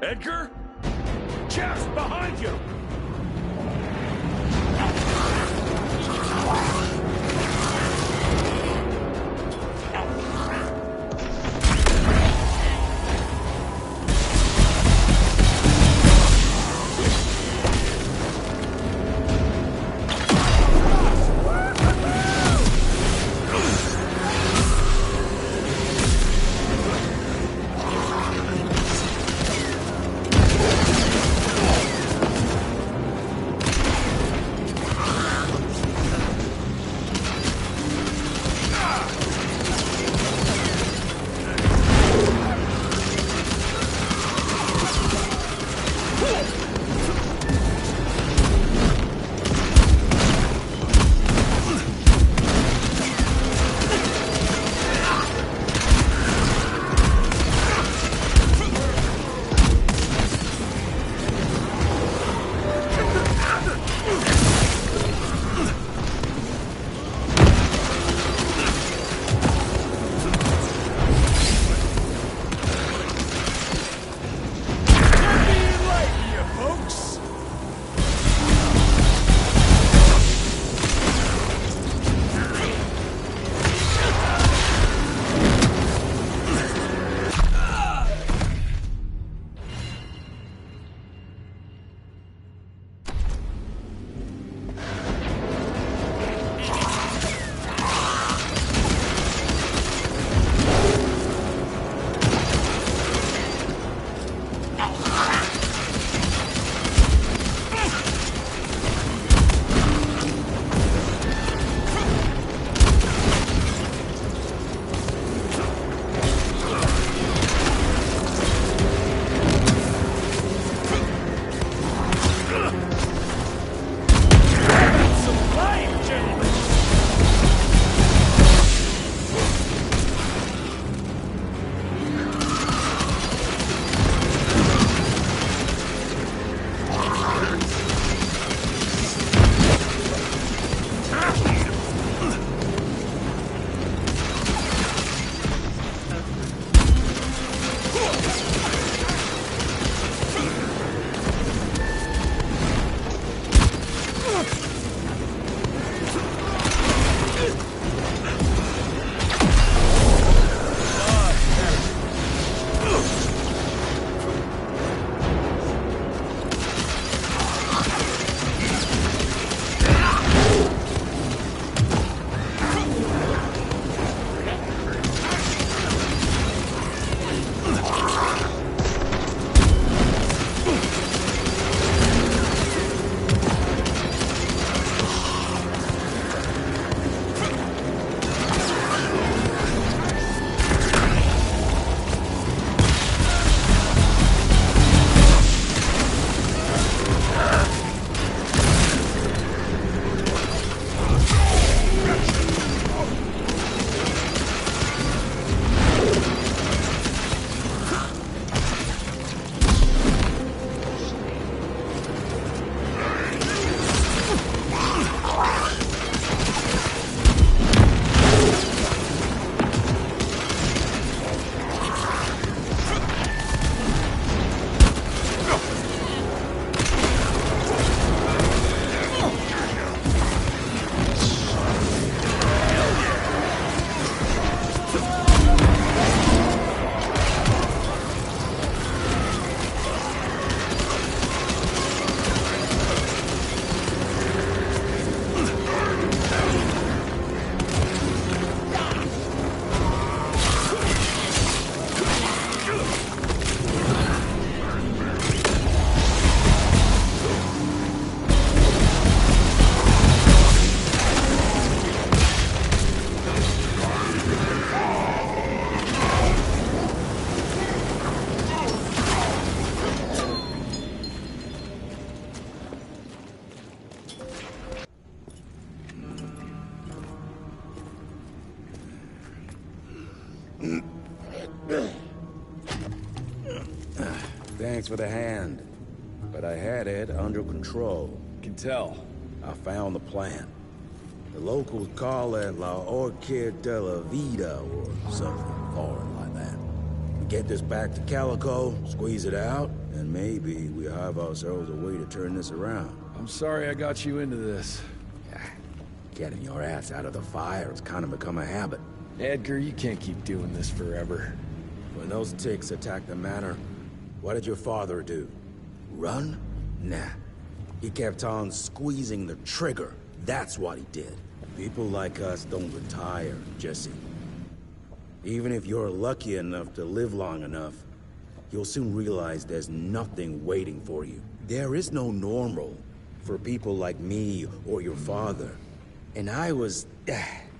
Edgar? Chest behind you! Thanks for the hand. But I had it under control. Can tell. I found the plan. The locals call it La Orchid de la Vida or something foreign like that. We get this back to Calico, squeeze it out, and maybe we have ourselves a way to turn this around. I'm sorry I got you into this. Getting your ass out of the fire has kind of become a habit. Edgar, you can't keep doing this forever. When those ticks attacked the manor, what did your father do? Run? Nah. He kept on squeezing the trigger. That's what he did. People like us don't retire, Jesse. Even if you're lucky enough to live long enough, you'll soon realize there's nothing waiting for you. There is no normal for people like me or your father. And I was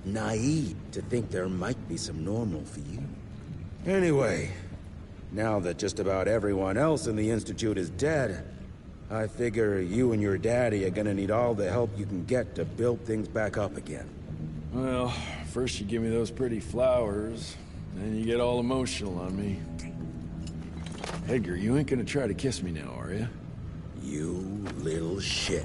naive to think there might be some normal for you. Anyway, now that just about everyone else in the Institute is dead, I figure you and your daddy are gonna need all the help you can get to build things back up again. Well, first you give me those pretty flowers, then you get all emotional on me. Edgar, you ain't gonna try to kiss me now, are you? You little shit.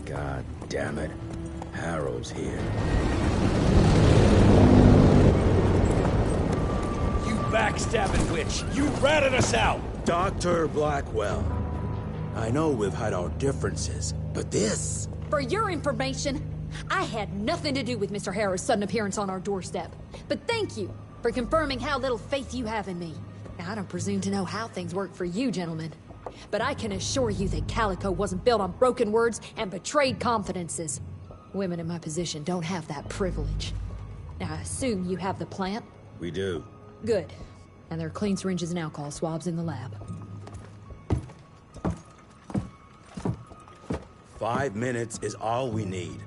God damn it. Harrow's here. You backstabbing witch! You ratted us out! Dr. Blackwell. I know we've had our differences, but this... For your information, I had nothing to do with Mr. Harrow's sudden appearance on our doorstep. But thank you for confirming how little faith you have in me. Now, I don't presume to know how things work for you, gentlemen. But I can assure you that Calico wasn't built on broken words and betrayed confidences. Women in my position don't have that privilege. Now, I assume you have the plant? We do. Good. And there are clean syringes and alcohol swabs in the lab. 5 minutes is all we need.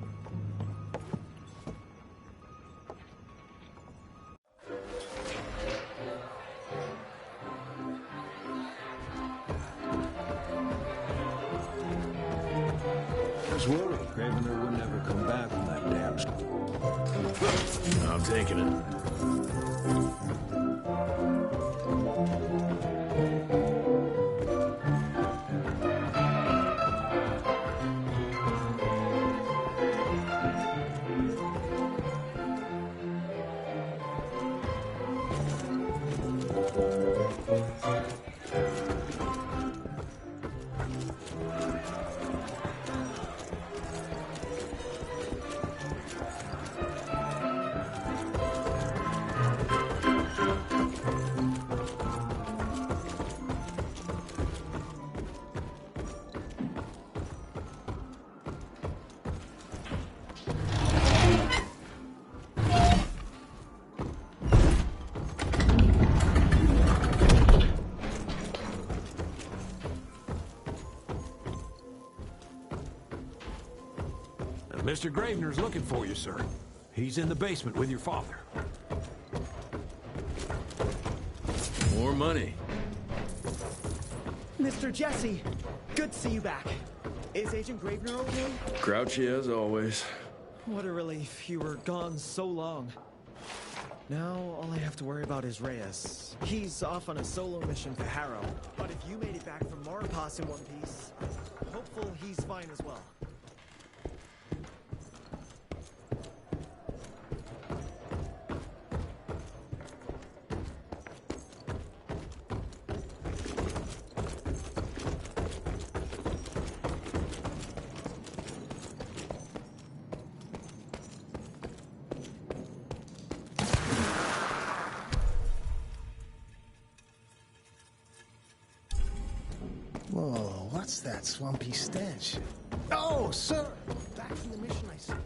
I was worried Gravener would never come back from that damn school. I'm taking it. Mr. Gravener's looking for you, sir. He's in the basement with your father. More money. Mr. Jesse, good to see you back. Is Agent Gravener okay? Grouchy as always. What a relief. You were gone so long. Now, all I have to worry about is Reyes. He's off on a solo mission for Harrow. But if you made it back from Marpas in one piece, I'm hopeful he's fine as well. Whoa, what's that swampy stench? Oh, sir! Back from the mission I sent.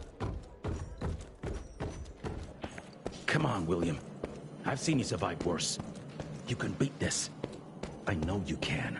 Come on, William. I've seen you survive worse. You can beat this. I know you can.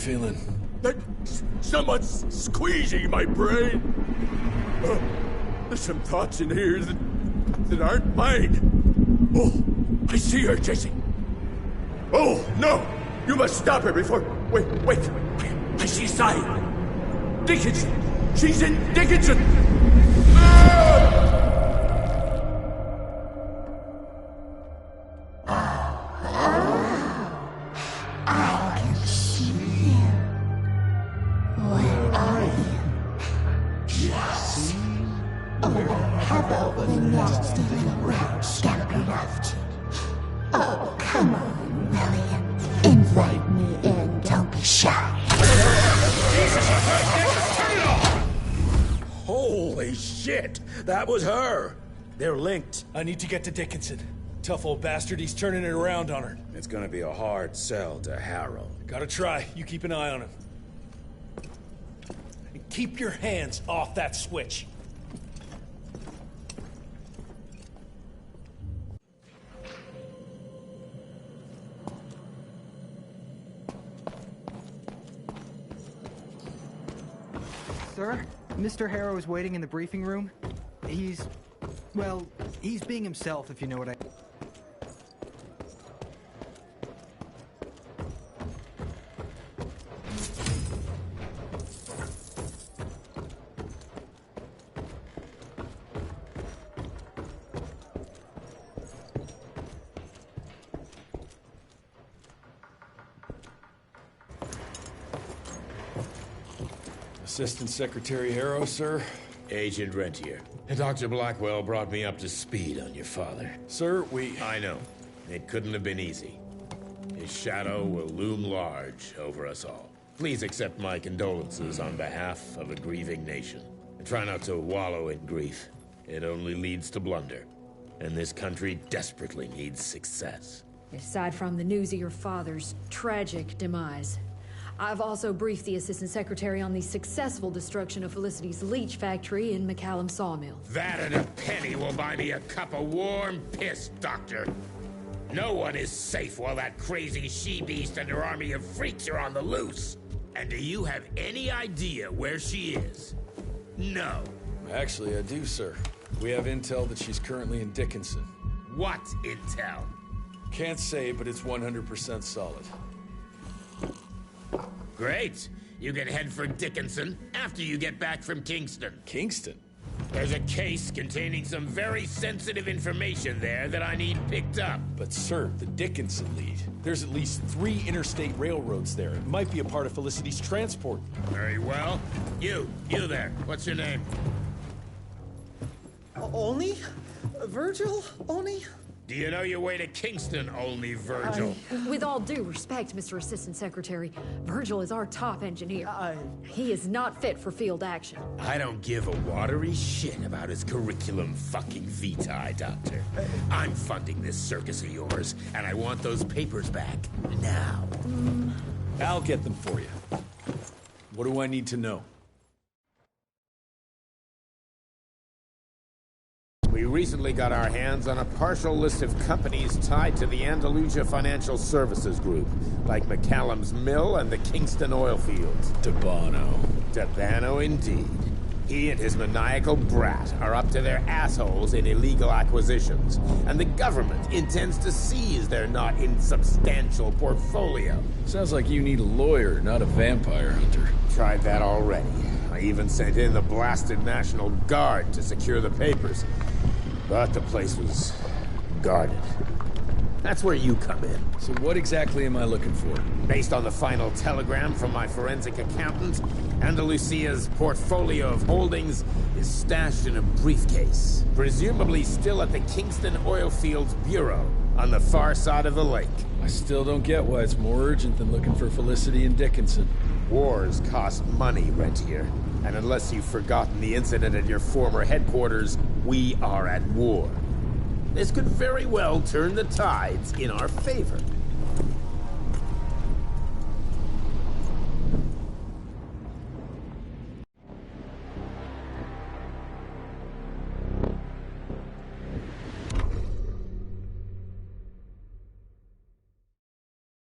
feeling? Someone's squeezing my brain. There's some thoughts in here that aren't mine. Oh, I see her, Jesse. Oh, no! You must stop her before... Wait. I see a sign. Dickinson! She's in Dickinson! I can see you. Where are you? Jesse? How about we not steal around scampering after? Oh, come on, William. Invite me in, don't be shy. Holy shit! That was her! They're linked. I need to get to Dickinson. Tough old bastard, he's turning it around on her. It's gonna be a hard sell to Harrow. Gotta try. You keep an eye on him. And keep your hands off that switch. Sir, Mr. Harrow is waiting in the briefing room. He's being himself, if you know what I... Assistant Secretary Harrow, sir? Agent Rentier. Dr. Blackwell brought me up to speed on your father. Sir, I know. It couldn't have been easy. His shadow will loom large over us all. Please accept my condolences on behalf of a grieving nation. And try not to wallow in grief. It only leads to blunder. And this country desperately needs success. Aside from the news of your father's tragic demise, I've also briefed the Assistant Secretary on the successful destruction of Felicity's leech factory in McCallum Sawmill. That and a penny will buy me a cup of warm piss, Doctor. No one is safe while that crazy she-beast and her army of freaks are on the loose. And do you have any idea where she is? No. Actually, I do, sir. We have intel that she's currently in Dickinson. What intel? Can't say, but it's 100% solid. Great. You can head for Dickinson after you get back from Kingston. Kingston? There's a case containing some very sensitive information there that I need picked up. But sir, the Dickinson lead. There's at least 3 interstate railroads there. It might be a part of Felicity's transport. Very well. You there. What's your name? Only? Virgil? Only? Do you know your way to Kingston, only Virgil? With all due respect, Mr. Assistant Secretary, Virgil is our top engineer. He is not fit for field action. I don't give a watery shit about his curriculum fucking vitae, Doctor. I'm funding this circus of yours, and I want those papers back now. I'll get them for you. What do I need to know? We recently got our hands on a partial list of companies tied to the Andalusia Financial Services Group, like McCallum's Mill and the Kingston oil fields. Debano indeed. He and his maniacal brat are up to their assholes in illegal acquisitions, and the government intends to seize their not insubstantial portfolio. Sounds like you need a lawyer, not a vampire hunter. Tried that already. I even sent in the blasted National Guard to secure the papers. But the place was guarded. That's where you come in. So what exactly am I looking for? Based on the final telegram from my forensic accountant, Andalusia's portfolio of holdings is stashed in a briefcase, presumably still at the Kingston Oilfields Bureau on the far side of the lake. I still don't get why it's more urgent than looking for Felicity and Dickinson. Wars cost money, Rentier. And unless you've forgotten the incident at your former headquarters, we are at war. This could very well turn the tides in our favor.